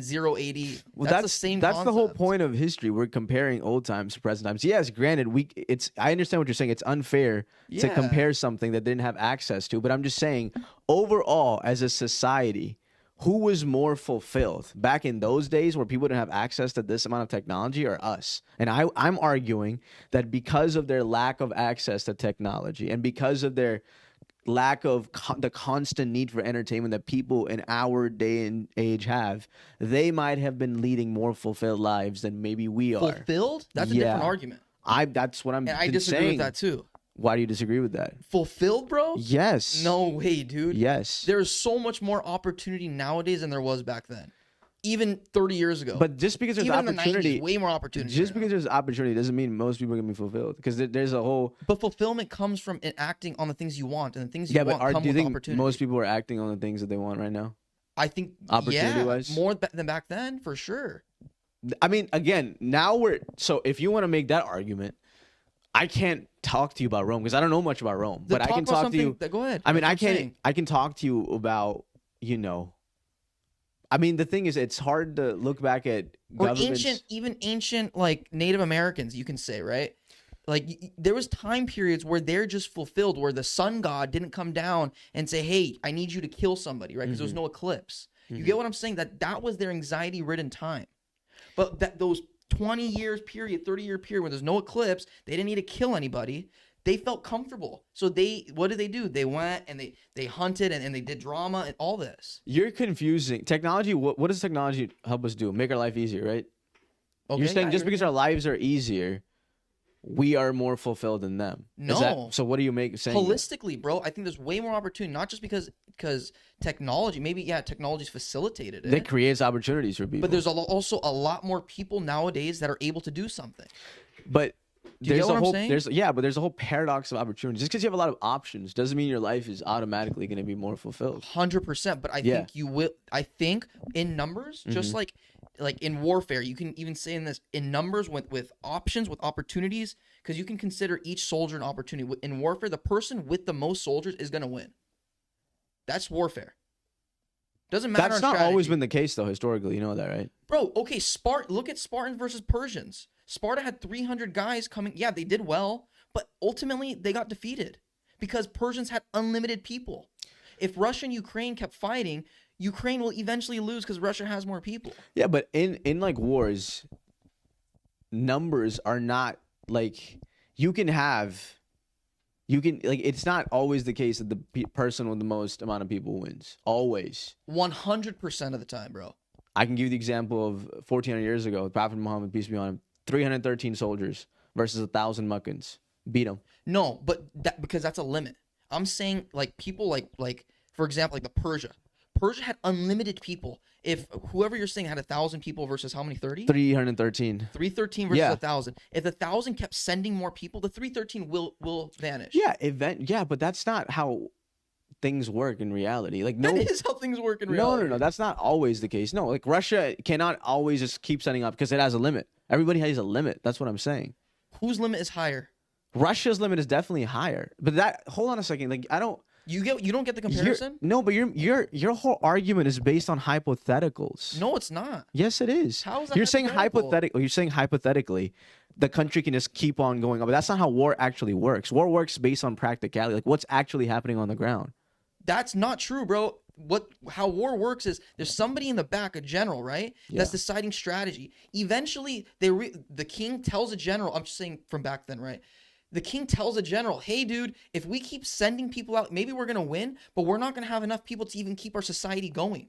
0 AD. Well, that's the same. That's concept. The whole point of history. We're comparing old times to present times. Yes, granted, I understand what you're saying. It's unfair to compare something that didn't have access to. But I'm just saying, overall, as a society, who was more fulfilled back in those days where people didn't have access to this amount of technology, or us? And I'm arguing that because of their lack of access to technology and because of their lack of the constant need for entertainment that people in our day and age have, they might have been leading more fulfilled lives than maybe we are. Fulfilled? That's a different argument. That's what I'm saying. And I disagree with that too. Why do you disagree with that? Fulfilled, bro? Yes. No way, dude. Yes. There's so much more opportunity nowadays than there was back then. Even 30 years ago. But just because there's opportunity, way more opportunity. Just because there's opportunity doesn't mean most people are gonna be fulfilled. Because there's a whole. But fulfillment comes from acting on the things you want, and the things you want come with opportunity. Do you think most people are acting on the things that they want right now? I think opportunity-wise, more than back then, for sure. I mean, again, now if you want to make that argument, I can't talk to you about Rome because I don't know much about Rome. But I can talk to you. Go ahead. I mean, I can talk to you about, I mean, the thing is, it's hard to look back at governments. Even ancient, like Native Americans, you can say, right? Like there was time periods where they're just fulfilled, where the sun god didn't come down and say, "Hey, I need you to kill somebody," right? Because there was no eclipse. You get what I'm saying? That was their anxiety-ridden time. But those 20 years period, 30-year period where there's no eclipse, they didn't need to kill anybody. They felt comfortable. So what did they do? They went and they hunted and they did drama and all this. You're confusing. Technology, what does technology help us do? Make our life easier, right? Okay, you're saying just because our lives are easier, we are more fulfilled than them. No. So what do you make saying? Holistically, bro, I think there's way more opportunity, not just because technology, maybe, technology's facilitated it. That creates opportunities for people. But there's also a lot more people nowadays that are able to do something. But do you get what I'm saying? But there's a whole paradox of opportunity. Just because you have a lot of options doesn't mean your life is automatically going to be more fulfilled. 100%. But I think you will. I think in numbers, just like like in warfare, you can even say in this in numbers with options, with opportunities, because you can consider each soldier an opportunity. In warfare, the person with the most soldiers is going to win. That's warfare. Doesn't matter. That's not always been the case, though, historically. You know that, right? Bro, okay, look at Spartans versus Persians. Sparta had 300 guys coming. Yeah, they did well, but ultimately they got defeated because Persians had unlimited people. If Russia and Ukraine kept fighting, Ukraine will eventually lose because Russia has more people. Yeah, but in like wars, numbers are not like it's not always the case that the person with the most amount of people wins. Always. 100% of the time, bro. I can give you the example of 1400 years ago, Prophet Muhammad, peace be on him, 313 soldiers versus 1,000 Meccans. Beat them. No, but because that's a limit. I'm saying like people like for example, like the Persia. Persia had unlimited people. If whoever you're saying had 1,000 people versus how many? 30? 313. 313 versus 1,000. If 1,000 kept sending more people, the 313 will vanish. Yeah, but that's not how things work in reality. Like that is how things work in reality. No. That's not always the case. No, like Russia cannot always just keep sending up because it has a limit. Everybody has a limit. That's what I'm saying. Whose limit is higher? Russia's limit is definitely higher. But hold on a second. Like I don't. You don't get the comparison? No, but your whole argument is based on hypotheticals. No, it's not. Yes, it is. How is that You're saying hypothetical? You're saying hypothetically, the country can just keep on going up. But that's not how war actually works. War works based on practicality, like what's actually happening on the ground. That's not true, bro. How war works is there's somebody in the back, a general, right? Yeah. That's deciding strategy. Eventually, the king tells a general. I'm just saying from back then, right? The king tells a general, hey, dude, if we keep sending people out, maybe we're going to win, but we're not going to have enough people to even keep our society going.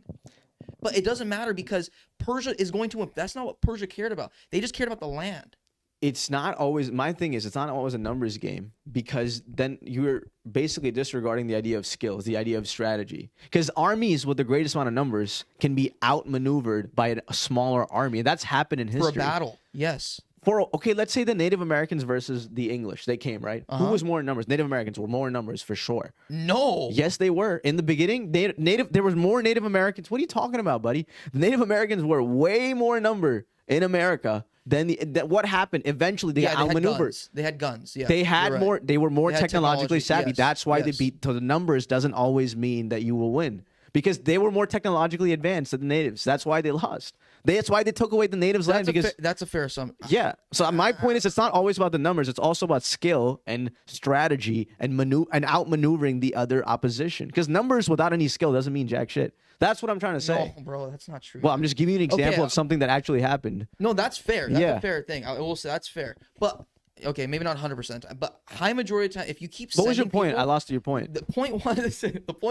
But it doesn't matter because Persia is going to win. That's not what Persia cared about. They just cared about the land. It's not always, my thing is, it's not always a numbers game because then you're basically disregarding the idea of skills, the idea of strategy. Because armies with the greatest amount of numbers can be outmaneuvered by a smaller army. And that's happened in history. For a battle, yes. Okay, let's say the Native Americans versus the English. They came, right? Who was more in numbers? Native Americans were more in numbers for sure. No. Yes, they were. In the beginning, there was more Native Americans. What are you talking about, buddy? The Native Americans were way more number in America than what happened. Eventually, they got outmaneuvered. They had guns. Yeah, they had more. They were more technologically savvy. Yes, That's why they beat. So the numbers doesn't always mean that you will win. Because they were more technologically advanced than the natives. That's why they lost. That's why they took away the natives' land. That's a fair assumption. Yeah. So my point is, it's not always about the numbers. It's also about skill and strategy and outmaneuvering the other opposition. Because numbers without any skill doesn't mean jack shit. That's what I'm trying to say. No, bro, that's not true. Well, I'm just giving you an example of something that actually happened. No, that's fair. That's a fair thing. I will say that's fair. But okay, maybe not 100%, but high majority of time, if you keep. What was your point? I lost your point. The point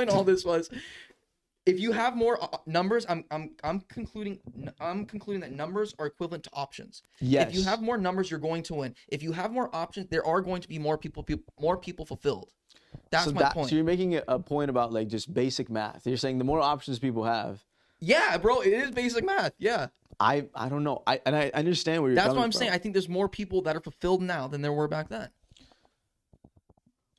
of all this was, if you have more numbers, I'm concluding that numbers are equivalent to options. Yes. If you have more numbers, you're going to win. If you have more options, there are going to be more people fulfilled. That's my point. So you're making a point about like just basic math. You're saying the more options people have. Yeah, bro, it is basic math. Yeah. I don't know. I understand where you're coming from. That's what I'm saying. I think there's more people that are fulfilled now than there were back then.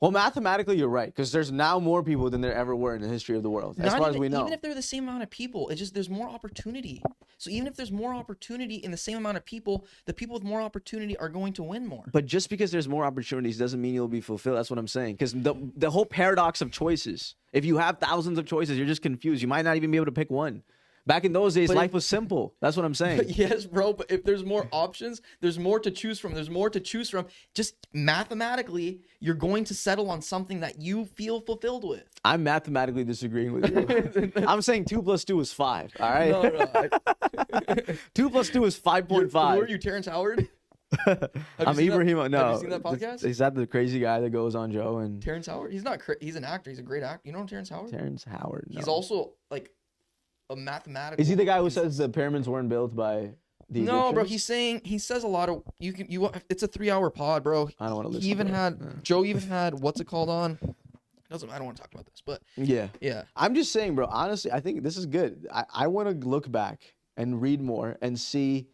Well, mathematically, you're right, because there's now more people than there ever were in the history of the world, as far as we know. Even if they're the same amount of people, it's just there's more opportunity. So even if there's more opportunity in the same amount of people, the people with more opportunity are going to win more. But just because there's more opportunities doesn't mean you'll be fulfilled. That's what I'm saying. Because the whole paradox of choices, if you have thousands of choices, you're just confused. You might not even be able to pick one. Back in those days, life was simple. That's what I'm saying. Yes, bro. But if there's more options, there's more to choose from. Just mathematically, you're going to settle on something that you feel fulfilled with. I'm mathematically disagreeing with you. I'm saying 2 + 2 is 5. All right. No. 2 + 2 is 5.5. Who are you, Terrence Howard? I'm Ibrahim. No. Have you seen that podcast? Is that the crazy guy that goes on Joe and Terrence Howard? He's not. He's an actor. He's a great actor. You know Terrence Howard? Terrence Howard. No. He's also like a mathematical. Is he the guy who says the pyramids weren't built by the No, bro. Egyptians? He says a lot of. It's a 3-hour pod, bro. I don't want to listen. He even to had Joe. Even had what's it called on? I don't want to talk about this, but yeah. I'm just saying, bro. Honestly, I think this is good. I want to look back and read more and see.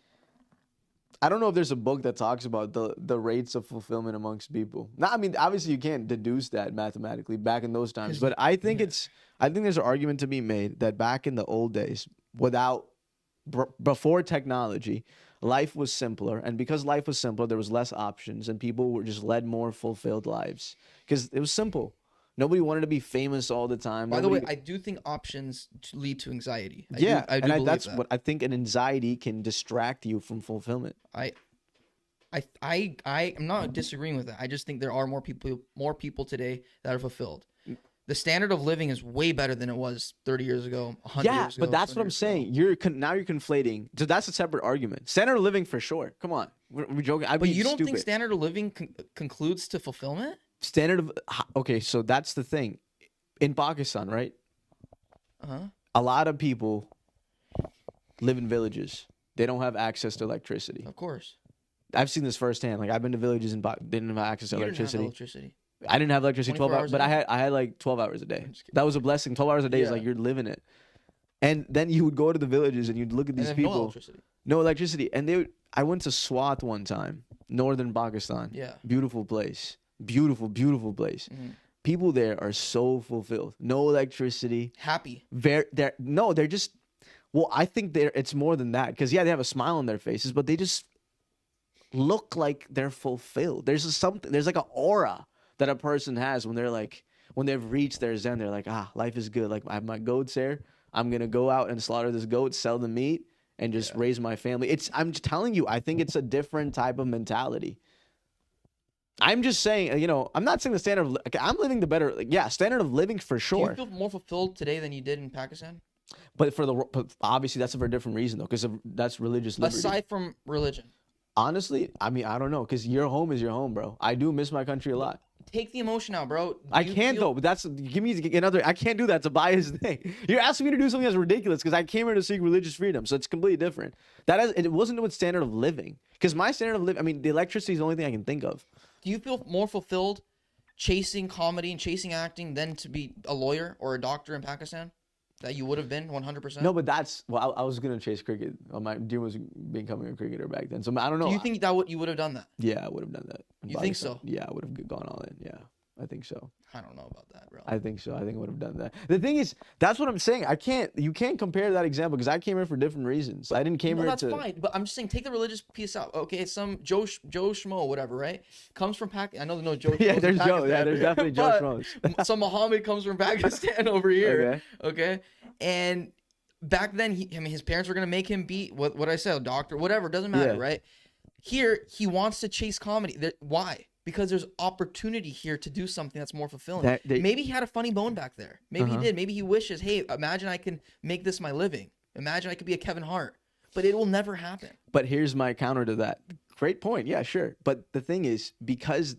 I don't know if there's a book that talks about the rates of fulfillment amongst people. Now, I mean, obviously you can't deduce that mathematically back in those times, but I think there's an argument to be made that back in the old days, without before technology, life was simpler, and because life was simpler, there was less options, and people were just led more fulfilled lives because it was simple. Nobody wanted to be famous all the time. By the way, I do think options lead to anxiety. I do believe that's that. what I think. An anxiety can distract you from fulfillment. I'm not disagreeing with that. I just think there are more people today that are fulfilled. The standard of living is way better than it was 30 years ago, 100 years ago. But that's what I'm saying. You're conflating. So that's a separate argument. Standard of living for sure. Come on, we're joking. But you don't think standard of living concludes to fulfillment? Okay, so that's the thing. In Pakistan, right? A lot of people live in villages. They don't have access to electricity. Of course. I've seen this firsthand. Like I've been to villages and they didn't have access to electricity. I didn't have electricity 12 hours, but I had like 12 hours a day. That was a blessing. 12 hours a day is like you're living it. And then you would go to the villages and you'd look at these people. No electricity. And I went to Swat one time, northern Pakistan. Yeah. Beautiful place. Beautiful place. Mm-hmm. People there are so fulfilled. No electricity. Happy. They're just, well, I think it's more than that. Because, yeah, they have a smile on their faces, but they just look like they're fulfilled. There's like an aura that a person has when they've reached their zen. They're like, life is good. Like, I have my goats there. I'm going to go out and slaughter this goat, sell the meat, and just raise my family. I'm just telling you, I think it's a different type of mentality. I'm just saying, I'm not saying the standard of, I'm living the better, standard of living for sure. Do you feel more fulfilled today than you did in Pakistan? But obviously that's for a different reason though, because that's religious liberty. Aside from religion. Honestly, I mean, I don't know, because your home is your home, bro. I do miss my country a lot. Take the emotion out, bro. I can't though, but give me another. I can't do that. It's a biased thing. You're asking me to do something that's ridiculous because I came here to seek religious freedom, so it's completely different. It wasn't with standard of living, because my standard of living, I mean, the electricity is the only thing I can think of. Do you feel more fulfilled chasing comedy and chasing acting than to be a lawyer or a doctor in Pakistan? That you would have been 100%? No, but I was going to chase cricket. My dream was becoming a cricketer back then. So I don't know. Do you think you would have done that? Yeah, I would have done that. You think so? Yeah, I would have gone all in. Yeah, I think so. I don't know about that, bro. I think so. I think I would have done that. The thing is, that's what I'm saying. You can't compare that example because I came here for different reasons. I didn't came here to. That's fine, but I'm just saying, take the religious piece out. Okay, some Joe Schmo, whatever, right? Comes from Pakistan. I know there's no Joe. Yeah, there's Joe. Yeah, there's definitely Joe Schmoes. So Muhammad comes from Pakistan over here. Okay. And back then, his parents were gonna make him be what I said, a doctor, whatever. Doesn't matter, right? Here, he wants to chase comedy. Why? Because there's opportunity here to do something that's more fulfilling. Maybe he had a funny bone back there. Maybe he did. Maybe he wishes, hey, imagine I can make this my living. Imagine I could be a Kevin Hart. But it will never happen. But here's my counter to that. Great point. Yeah, sure. But the thing is, because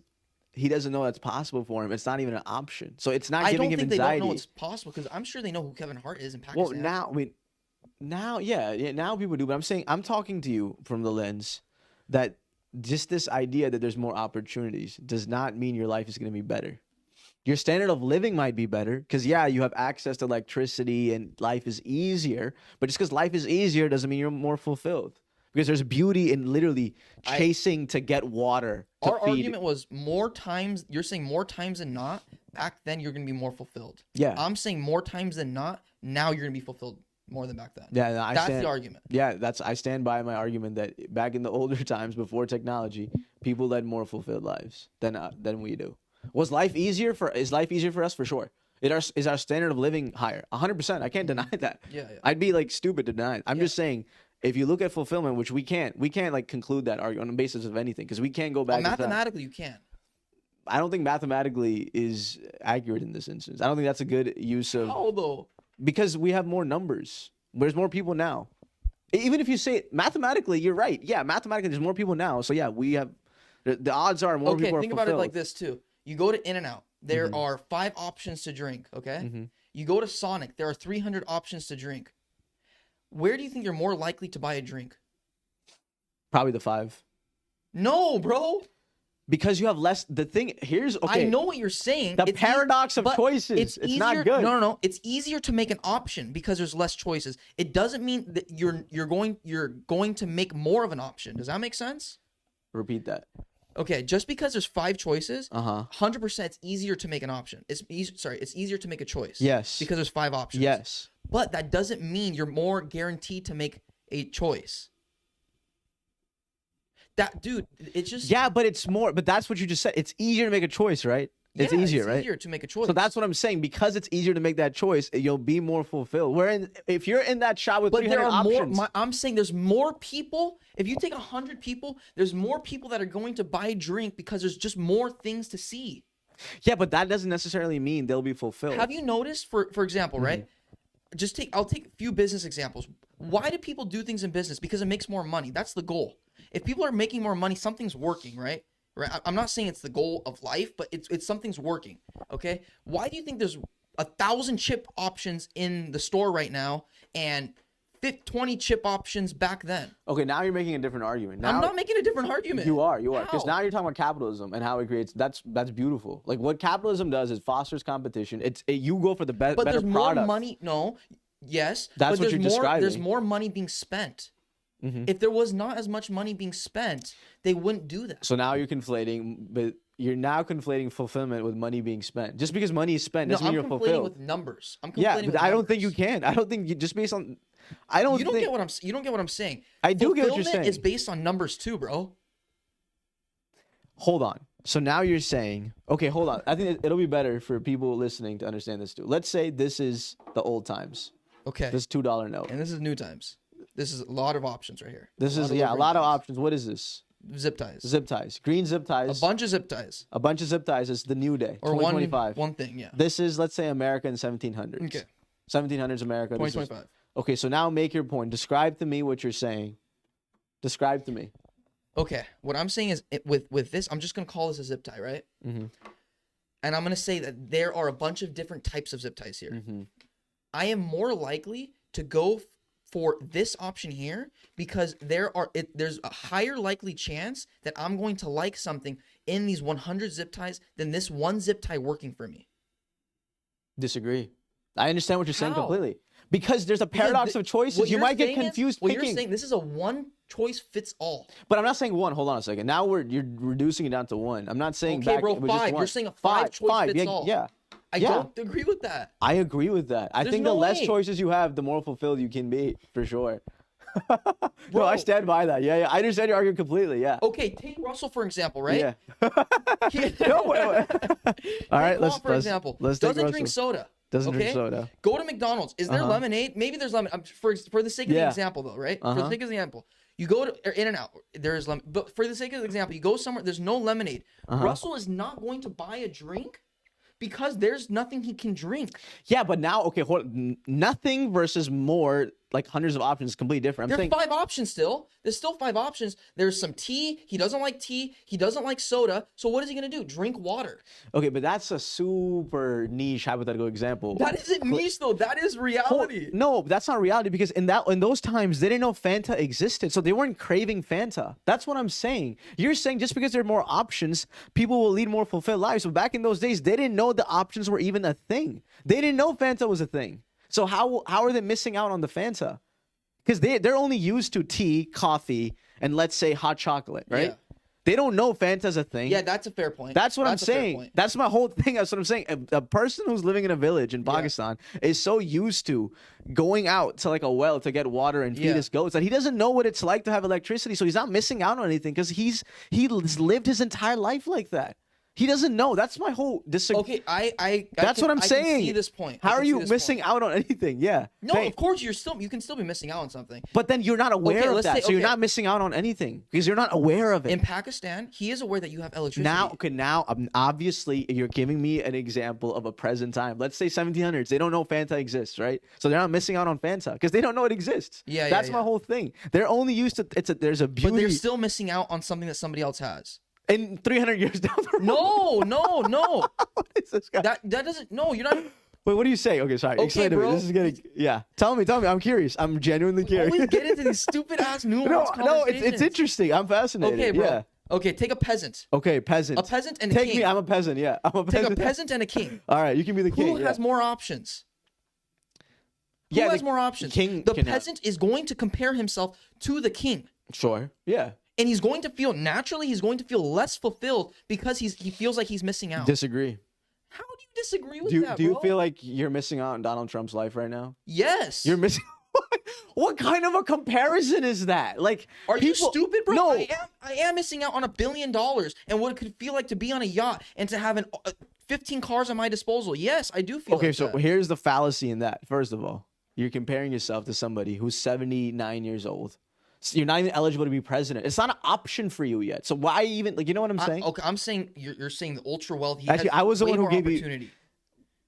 he doesn't know that's possible for him, it's not even an option. So it's not giving him anxiety. I don't think they don't know it's possible, because I'm sure they know who Kevin Hart is in Pakistan. Well, now people do. But I'm talking to you from the lens that just this idea that there's more opportunities does not mean your life is going to be better. Your standard of living might be better because, you have access to electricity and life is easier. But just because life is easier doesn't mean you're more fulfilled. Because there's beauty in literally chasing to get water. Our argument was more times, you're saying more times than not, back then you're going to be more fulfilled. Yeah. I'm saying more times than not, now you're going to be fulfilled more than back then. Yeah, that's the argument. Yeah, I stand by my argument that back in the older times before technology, people led more fulfilled lives than we do. Is life easier for us? For sure. Is our standard of living higher? 100%. I can't deny that. Yeah. I'd be like stupid to deny it. I'm just saying, if you look at fulfillment, which we can't like conclude that argument on the basis of anything because we can't go back. Mathematically, you can. I don't think mathematically is accurate in this instance. I don't think that's a good use of. How though? Because we have more numbers. There's more people now. Even if you say it, mathematically, you're right. Yeah, mathematically, there's more people now. So yeah, we have the odds are more people are fulfilled. Okay, think about it like this too. You go to In-N-Out. There are 5 options to drink. Okay. You go to Sonic. There are 300 options to drink. Where do you think you're more likely to buy a drink? Probably the 5. No, bro. Because you have less. The thing here's okay. I know what you're saying. The paradox of choices. It's not good. No. It's easier to make an option because there's less choices. It doesn't mean that you're going to make more of an option. Does that make sense? Repeat that. Okay, just because there's 5 choices, 100% it's easier to make an option. It's easier to make a choice. Yes. Because there's 5 options. Yes. But that doesn't mean you're more guaranteed to make a choice. That dude, it's just Yeah, but it's more. But that's what you just said. It's easier to make a choice, right? It's easier, right? It's easier to make a choice. So that's what I'm saying. Because it's easier to make that choice, you'll be more fulfilled. If you're in that shop with but 300 there are options, more. I'm saying there's more people. If you take 100 people, there's more people that are going to buy a drink because there's just more things to see. yeah, but that doesn't necessarily mean they'll be fulfilled. Have you noticed, for example, right? I'll take a few business examples. Why do people do things in business? Because it makes more money. That's the goal. If people are making more money, something's working, right? Right. I'm not saying it's the goal of life, but it's something's working. Okay. Why do you think there's 1,000 chip options in the store right now and 20 chip options back then? Okay, now you're making a different argument. Now, I'm not making a different argument. You are, because How? now you're talking about capitalism and how it creates. That's beautiful. Like what capitalism does is fosters competition. You go for the But better there's more product. money. No. Yes. That's but what there's you're more, describing. There's more money being spent. If there was not as much money being spent, they wouldn't do that. So now you're conflating, but you're now conflating fulfillment with money being spent. Just because money is spent doesn't mean you're I'm fulfilled. conflating with numbers. Yeah, but I don't think you can. I don't think you just based on. I don't. You don't think, get what I'm. You don't get what I'm saying. I do get what you're saying. Fulfillment is based on numbers too, bro. Hold on. So now you're saying, okay, hold on. I think it'll be better for people listening to understand this too. Let's say this is the old times. Okay. This $2 note. And this is new times. This is a lot of options right here. This is a lot of options. What is this? Zip ties. Zip ties. Green zip ties. A bunch of zip ties. A bunch of zip ties is the new day. Or 2025. one thing, yeah. This is, let's say, America in 1700s. Okay. 1700s America. 2025. Okay, so now make your point. Describe to me what you're saying. Describe to me. Okay. What I'm saying is with this, I'm just going to call this a zip tie, right? Mm-hmm. And I'm going to say that there are a bunch of different types of zip ties here. Mm-hmm. I am more likely to go for this option here because there's a higher likely chance that I'm going to like something in these 100 zip ties than this one zip tie working for me. Disagree. I understand what you're saying How? completely. Because there's a paradox of choices. You might get confused picking. You're saying this is a one choice fits all. But I'm not saying one. Hold on a second. Now you're reducing it down to one. I'm not saying okay, back. bro, It was just five. one. You're saying a five choice fits all. Yeah. I don't agree with that. I agree with that. I There's think no the less way. choices you have, the more fulfilled you can be, for sure. No, Bro. I stand by that. Yeah, yeah. I understand your argument completely. Yeah. Okay, take Russell for example, right? Yeah. He- No, wait. All right, Take Juan, for example, let's take doesn't drink Russell. soda. Doesn't drink okay? soda. Go to McDonald's. Is there lemonade? Maybe there's lemon. For the sake of the example, though, right? For the sake of the example, you go to In-N-Out. There is lemon. But for the sake of the example, you go somewhere. There's no lemonade. Russell is not going to buy a drink because there's nothing he can drink. Yeah, but now, okay, nothing versus more, like hundreds of options, is completely different. There's 5 options still. There's still 5 options. There's some tea. He doesn't like tea. He doesn't like soda. So what is he going to do? Drink water. Okay, but that's a super niche hypothetical example. That isn't niche, though. That is reality. No, that's not reality because in those times they didn't know Fanta existed, so they weren't craving Fanta. That's what I'm saying. You're saying just because there are more options, people will lead more fulfilled lives. But back in those days, they didn't know the options were even a thing. They didn't know Fanta was a thing. So how are they missing out on the Fanta? Because they're only used to tea, coffee, and let's say hot chocolate, right? Yeah. They don't know Fanta's a thing. Yeah, that's a fair point. That's what I'm a fair saying. point. That's my whole thing. That's what I'm saying. A person who's living in a village in Pakistan is so used to going out to like a well to get water and feed his goats that he doesn't know what it's like to have electricity. So he's not missing out on anything because he's lived his entire life like that. He doesn't know. That's my whole Okay, That's what I'm saying. I can see this point. How are you missing out on anything? Yeah. No, of course you can still be missing out on something. But then you're not aware of that, so you're not missing out on anything because you're not aware of it. In Pakistan, he is aware that you have electricity. Now, obviously, you're giving me an example of a present time. Let's say 1700s. They don't know Fanta exists, right? So they're not missing out on Fanta because they don't know it exists. Yeah, That's my whole thing. They're only used to there's a beauty. But they're still missing out on something that somebody else has. In 300 years down the road. No. What is this guy? That doesn't. No, you're not. Wait, what do you say? Okay, sorry. Explain to me. bro. This is getting. Yeah. Tell me. I'm curious. I'm genuinely curious. Always get into these stupid ass nuanced No, it's conversations. interesting. I'm fascinated. Okay, bro. Yeah. Okay, take a peasant. Okay, peasant. A peasant and a Take king. me. I'm a peasant. Yeah. I'm a peasant. Take a peasant and a king. All right, you can be the king. Who has more options? Who Yeah, has more options? king The can peasant is going to compare himself to the king. Sure. Yeah. And he's going to feel less fulfilled because he feels like he's missing out. Disagree. How do you disagree with that, Do you bro? feel like you're missing out on Donald Trump's life right now? Yes. You're missing. What kind of a comparison is that? Like, Are you stupid, bro? No. I am missing out on $1 billion and what it could feel like to be on a yacht and to have 15 cars at my disposal. Yes, I do feel Okay, so that. here's the fallacy in that. First of all, you're comparing yourself to somebody who's 79 years old. So you're not even eligible to be president. It's not an option for you yet. So why even, like, you know what I'm saying? Okay, I'm saying you're saying the ultra wealthy. Actually, I was the one who gave you. opportunity.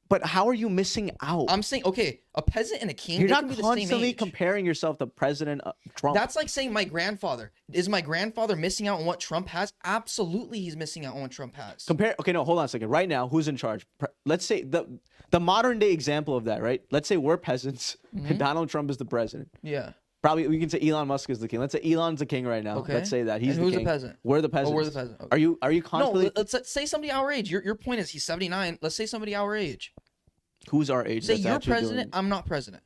But how are you missing out? I'm saying, okay, a peasant and a king. You're they not can be the same constantly age. comparing yourself to President Trump. That's like saying my grandfather. Is my grandfather missing out on what Trump has? Absolutely, he's missing out on what Trump has. Okay, no, hold on a second. Right now, who's in charge? Let's say the modern day example of that, right? Let's say we're peasants and Donald Trump is the president. Yeah. Probably we can say Elon Musk is the king. Let's say Elon's the king right now. Okay. Let's say that he's And the who's king. the peasant? We're the peasants. Oh, we're the peasant. Okay. Are you constantly? No, let's say somebody our age. Your point is he's 79. Let's say somebody our age. Who's our age? Say that's you're actually president. doing- I'm not president.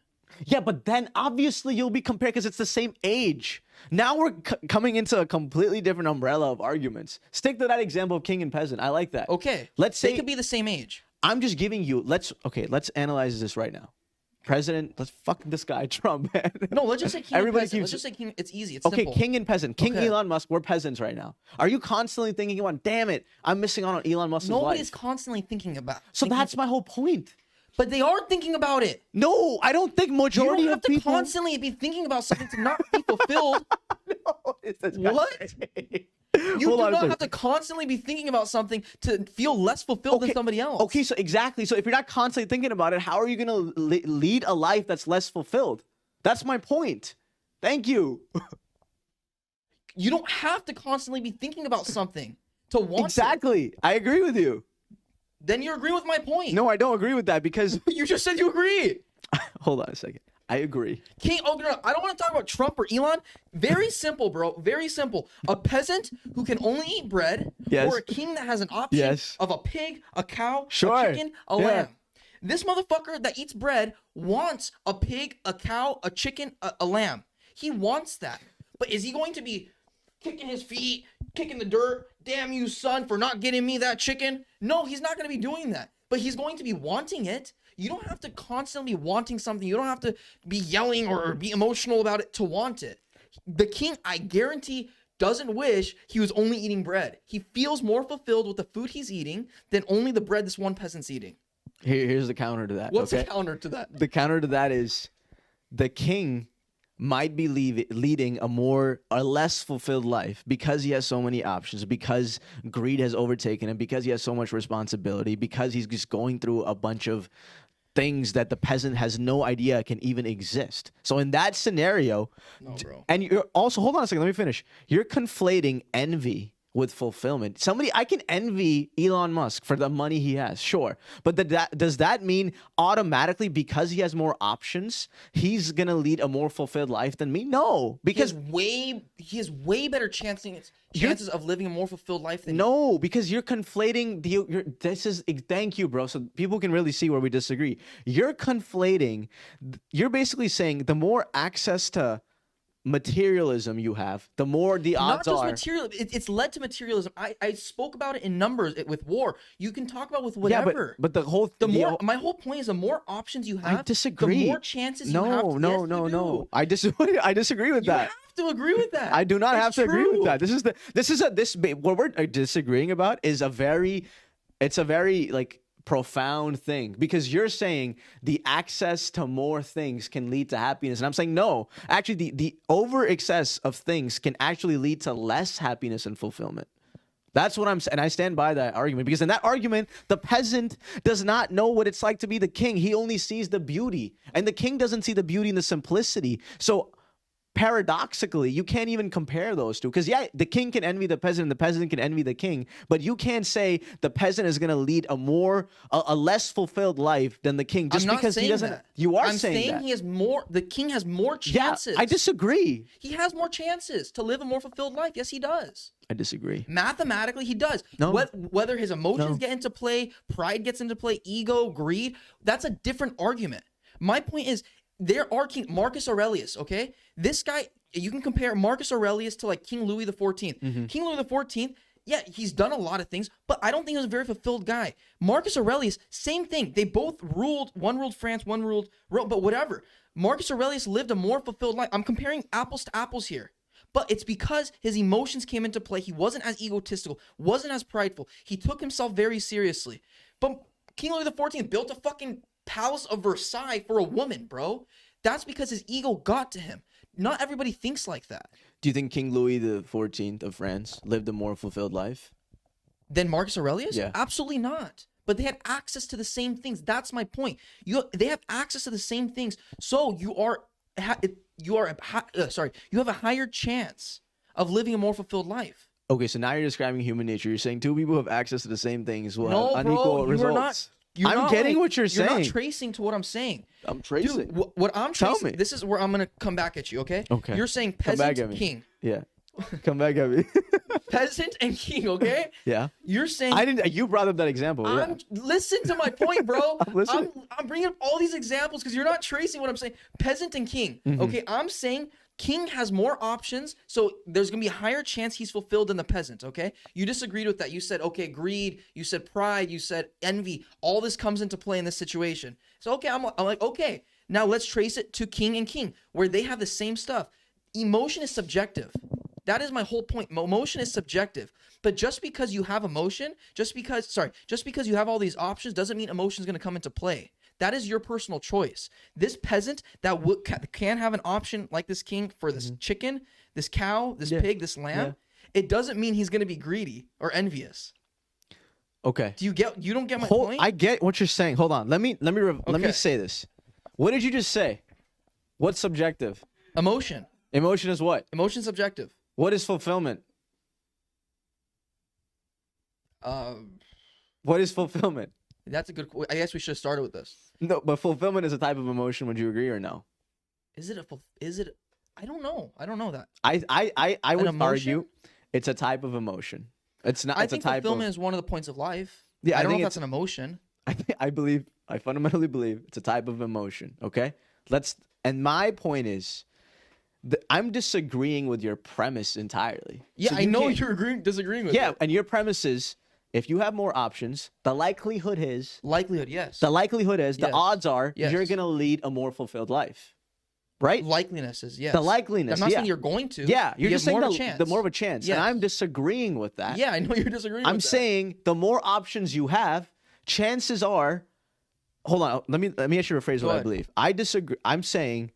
Yeah, but then obviously you'll be compared because it's the same age. Now we're coming into a completely different umbrella of arguments. Stick to that example of king and peasant. I like that. Okay. Let's say they could be the same age. I'm just giving you. Let's analyze this right now. President, let's fuck this guy Trump, man. No, let's just say king Everybody and peasant. keeps- Let's just say king. It's easy. It's Okay, simple. king and peasant. King Okay. Elon Musk, we're peasants right now. Are you constantly thinking about, damn it, I'm missing out on Elon Musk's Nobody's life? constantly thinking about. So that's my whole point. But they are thinking about it. No, I don't think You majority don't have of to people. constantly be thinking about something to not be fulfilled. What? You Hold do on a not second. have to constantly be thinking about something to feel less fulfilled than somebody else. Okay, so exactly. So if you're not constantly thinking about it, how are you going to lead a life that's less fulfilled? That's my point. Thank you. You don't have to constantly be thinking about something to want Exactly. I agree with you. it. Then you agree with my point. No, I don't agree with that because You just said you agree. hold on a second. I agree. King, oh no, I don't want to talk about Trump or Elon. Very simple, bro. Very simple. A peasant who can only eat bread, Yes. or a king that has an option Yes. of a pig, a cow, Sure. a chicken, a Yeah. lamb. This motherfucker that eats bread wants a pig, a cow, a chicken, a lamb. He wants that. But is he going to be kicking his feet, kicking the dirt? Damn you, son, for not getting me that chicken? No, he's not going to be doing that. But he's going to be wanting it. You don't have to constantly be wanting something. You don't have to be yelling or be emotional about it to want it. The king, I guarantee, doesn't wish he was only eating bread. He feels more fulfilled with the food he's eating than only the bread this one peasant's eating. Here's the counter to that. What's okay? the counter to that? The counter to that is the king might be leading a less fulfilled life because he has so many options, because greed has overtaken him, because he has so much responsibility, because he's just going through a bunch of things that the peasant has no idea can even exist. So in that scenario, No, bro. and you're also, hold on a second, let me finish. You're conflating envy with fulfillment. I can envy Elon Musk for the money he has, sure. But does that mean automatically because he has more options, he's going to lead a more fulfilled life than me? No, because he has way better chances of living a more fulfilled life than no, because you're conflating thank you, bro. So people can really see where we disagree. You're basically saying the more access to materialism you have, the more the Not odds just are. material. It's led to materialism. I spoke about it in numbers with war. You can talk about with Yeah, whatever. but the whole My whole point is the more options you have, I disagree. the more chances you have. No. I disagree. I disagree with You that. have to agree with that. I do not It's have to agree with true. that. What we're disagreeing about is a very like profound thing, because you're saying the access to more things can lead to happiness, and I'm saying no. Actually, the over excess of things can actually lead to less happiness and fulfillment. That's what I'm saying, and I stand by that argument, because in that argument, the peasant does not know what it's like to be the king. He only sees the beauty, and the king doesn't see the beauty in the simplicity. So paradoxically, you can't even compare those two, because yeah, the king can envy the peasant and the peasant can envy the king, but you can't say the peasant is going to lead a less fulfilled life than the king just I'm not because he saying doesn't. that. You are I'm saying that. he has more. The king has more Yeah, chances. I disagree. He has more chances to live a more fulfilled life. Yes, he does. I disagree. Mathematically, he does. No. Whether his emotions No. get into play, pride gets into play, ego, greed, that's a different argument. My point is, there are Marcus Aurelius, okay? This guy, you can compare Marcus Aurelius to like King Louis XIV. Mm-hmm. King Louis XIV, Yeah, he's done a lot of things, but I don't think he was a very fulfilled guy. Marcus Aurelius, same thing. They both ruled. One ruled France, one ruled Rome, but whatever. Marcus Aurelius lived a more fulfilled life. I'm comparing apples to apples here. But it's because his emotions came into play. He wasn't as egotistical, wasn't as prideful. He took himself very seriously. But King Louis XIV built a fucking palace of Versailles for a woman, bro. That's because his ego got to him. Not everybody thinks like that. Do you think King Louis XIV of France lived a more fulfilled life Then Marcus Aurelius? Yeah. Absolutely not. But they had access to the same things. That's my point. They have access to the same things. So you have a higher chance of living a more fulfilled life. Okay, so now you're describing human nature. You're saying two people who have access to the same things will No, have bro, unequal you're results. not getting what you're saying. You're not tracing to what I'm saying. I'm tracing. Dude, what I'm Tell tracing, me. this is where I'm going to come back at you, okay? Okay. You're saying Come back at peasant, me. king. Yeah. Come back at me. Peasant and king, okay? Yeah. You're saying... I didn't. You brought up that example. Yeah. Listen to my point, bro. I'm listening. I'm bringing up all these examples because you're not tracing what I'm saying. Peasant and king. Mm-hmm. Okay, I'm saying king has more options, so there's going to be a higher chance he's fulfilled than the peasant, okay? You disagreed with that. You said, okay, greed. You said pride. You said envy. All this comes into play in this situation. So, okay, I'm like, okay, now let's trace it to king and king, where they have the same stuff. Emotion is subjective. That is my whole point. Emotion is subjective. But just because you have emotion, just because you have all these options doesn't mean emotion is going to come into play. That is your personal choice. This peasant that can have an option like this king for this chicken, this cow, this pig, this lamb, it doesn't mean he's going to be greedy or envious. Okay. You don't get my point? I get what you're saying. Hold on. Let me say this. What did you just say? What's subjective? Emotion. Emotion is what? Emotion subjective. What is fulfillment? What is fulfillment? That's a good. I guess we should have started with this. No, but fulfillment is a type of emotion. Would you agree or no? Is it? I don't know. I don't know that. I would emotion? argue it's a type of emotion. It's not. I It's think a type fulfillment of. is one of the points of life. Yeah, I I don't know think if that's an emotion. I fundamentally believe it's a type of emotion. Okay, and my point is, I'm disagreeing with your premise entirely. Yeah, So I know can't- you're disagreeing with Yeah, it. and your premise is if you have more options, the likelihood is Likelihood, yes. the Yes. odds are Yes. you're gonna lead a more fulfilled life, right? Likeliness is yes. The likeliness, I'm not yeah. saying you're going to. Yeah, you're You just have saying more of a chance. the more of a chance, Yes. and I'm disagreeing with that. Yeah, I know you're disagreeing. I'm with that. saying the more options you have, chances are. Hold on, let me actually rephrase Go what I ahead. believe. I disagree. I'm saying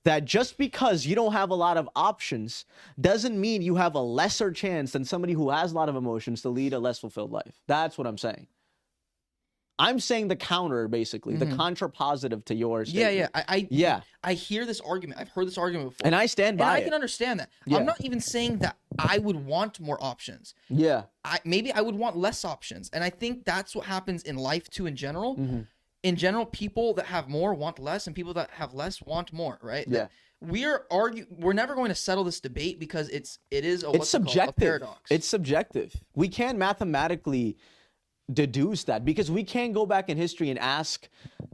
that just because you don't have a lot of options doesn't mean you have a lesser chance than somebody who has a lot of emotions to lead a less fulfilled life. That's what I'm saying. I'm saying the counter, basically, the contrapositive to yours. Yeah. Yeah. I hear this argument. I've heard this argument before. And I stand And by I it. can understand that. Yeah. I'm not even saying that I would want more options. Yeah. Maybe I would want less options. And I think that's what happens in life too in general. Mm-hmm. In general, people that have more want less and people that have less want more, right? Yeah. We're never going to settle this debate because it is a, It's what's it called? subjective. A paradox. It's subjective. We can't mathematically deduce that because we can't go back in history and ask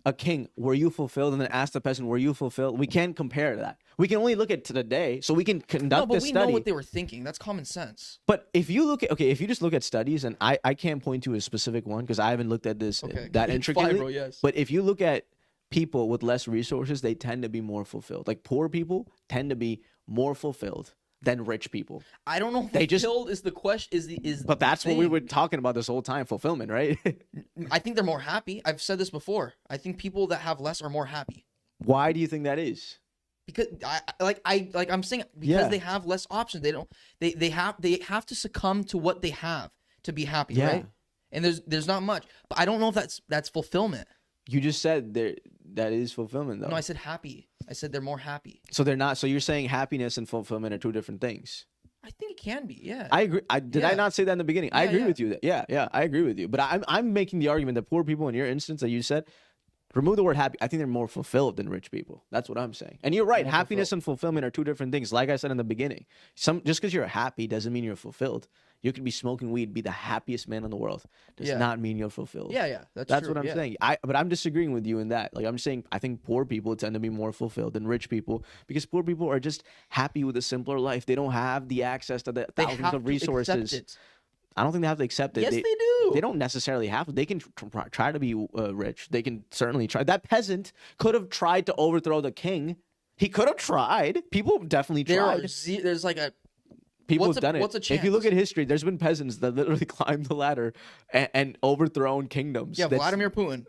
a king, were you fulfilled? And then ask the peasant, were you fulfilled? We can't compare that. We can only look at today, so we can conduct no, but this we study. know what they were thinking. That's common sense. But if you look at, if you just look at studies, and I can't point to a specific one because I haven't looked at this Okay. that Fine, intricately. bro, yes. But if you look at people with less resources, they tend to be more fulfilled. Like poor people tend to be more fulfilled than rich people. I don't know if They just- fulfilled is the question. But that's what we thing. were talking about this whole time, fulfillment, right? I think they're more happy. I've said this before. I think people that have less are more happy Why do you think that is? because I'm saying because Yeah. they have less options. They have to succumb to what they have to be happy, Yeah. right? And there's not much. But I don't know if that's fulfillment. You just said that is fulfillment, though. No, I said happy. I said they're more happy. So they're not. So you're saying happiness and fulfillment are two different things. I think it can be. Yeah. I agree. Did I Yeah. not say that in the beginning? I Yeah, agree yeah. with you. Yeah, I agree with you. But I'm making the argument that poor people, in your instance that you said, remove the word happy. I think they're more fulfilled than rich people. That's what I'm saying. And you're right. More Happiness and fulfillment are two different things. Like I said in the beginning, just because you're happy doesn't mean you're fulfilled. You could be smoking weed, be the happiest man in the world. Does Yeah. not mean you're fulfilled. Yeah. That's That's true. what I'm yeah. saying. But I'm disagreeing with you in that. Like I'm saying, I think poor people tend to be more fulfilled than rich people because poor people are just happy with a simpler life. They don't have the access to the They thousands have of to accept resources. it. I don't think they have to accept it. Yes, they do. They don't necessarily have to. They can try to be rich. They can certainly try. That peasant could have tried to overthrow the king. He could have tried. People have definitely tried. There's like a People have done it. What's a chance? If you look at history, there's been peasants that literally climbed the ladder and overthrown kingdoms. Yeah, Vladimir Putin.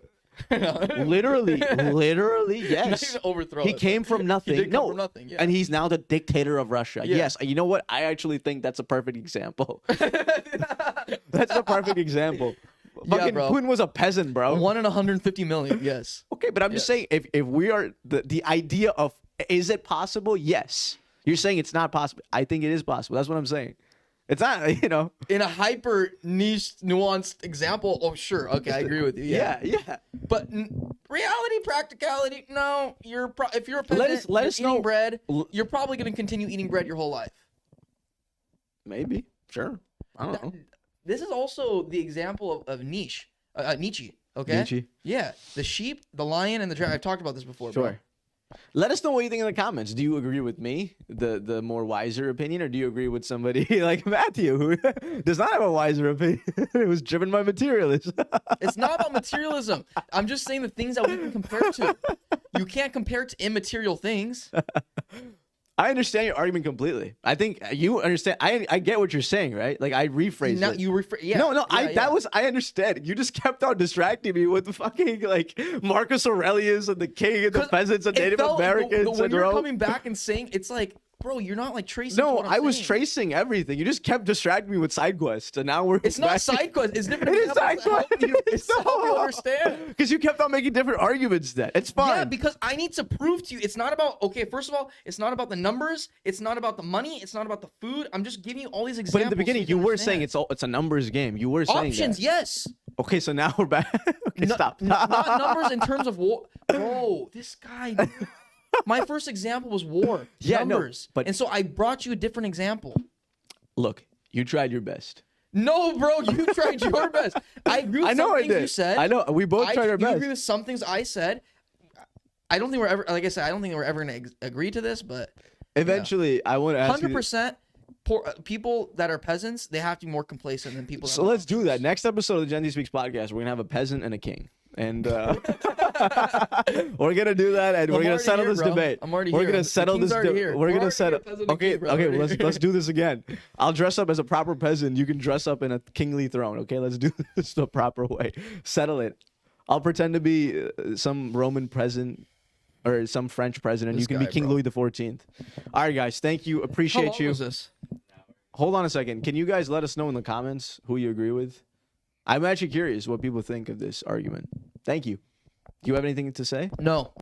literally, yes. Not even overthrow he it, came but from nothing. He did come from nothing, yeah. And he's now the dictator of Russia. Yeah. Yes, you know what? I actually think that's a perfect example. That's a perfect example. Fucking bro. Putin was a peasant, bro. 1 in 150 million. Yes. Okay, but I'm just saying, if we are the idea of is it possible? Yes. You're saying it's not possible. I think it is possible. That's what I'm saying. It's not, you know. In a hyper niche, nuanced example, oh sure, okay, I agree with you. Yeah. But reality, practicality, no. If you're a peasant, let us eating know. bread, you're probably going to continue eating bread your whole life. Maybe, sure. I don't know. This is also the example of Nietzsche. Nietzsche. Okay. Nietzsche. Yeah, the sheep, the lion, and the dragon. I've talked about this before. Sure. Bro. Let us know what you think in the comments. Do you agree with me, the more wiser opinion, or do you agree with somebody like Matthew, who does not have a wiser opinion? It was driven by materialism. It's not about materialism. I'm just saying the things that we can compare to. You can't compare it to immaterial things. I understand your argument completely. I think you understand. I get what you're saying, right? Like I rephrased it. You yeah. No, Yeah. I understand. You just kept on distracting me with the fucking like Marcus Aurelius and the king and the peasants and Native Americans. When you're coming back and saying, it's like, bro, you're not like tracing. No, what I'm I was saying. tracing everything. You just kept distracting me with side quests, and now we're. It's not back. side quest. It's different. It is side quest. It's to help you understand. Because you kept on making different arguments. Then it's fine. Yeah, because I need to prove to you. It's not about first of all, it's not about the numbers. It's not about the money. It's not about the food. I'm just giving you all these examples. But in the beginning, so you were understand. saying it's a numbers game. You were saying Options, that. yes. Okay, so now we're back. Okay, stop. Not numbers in terms of war. Bro, this guy. My first example was war. Yeah, numbers. No, but and so I brought you a different example. Look, you tried your best. No, bro, you tried your best. I agree with some things you said. I know. We both tried our You best. agree with some things I said. I don't think we're ever, like I said, I don't think we're ever going to agree to this, but eventually, I want to ask 100%. People that are peasants, they have to be more complacent than people. So let's do that. Next episode of the Gen Z Speaks podcast, we're gonna have a peasant and a king, and we're gonna do that, and we're gonna settle this debate. I'm already we're here. gonna settle this. We're gonna settle. Okay, well, let's do this again. I'll dress up as a proper peasant. You can dress up in a kingly throne. Okay, let's do this the proper way. Settle it. I'll pretend to be some Roman president. Or some French president. You can be King Louis XIV. All right, guys. Thank you. Appreciate How long you. was this? Hold on a second. Can you guys let us know in the comments who you agree with? I'm actually curious what people think of this argument. Thank you. Do you have anything to say? No.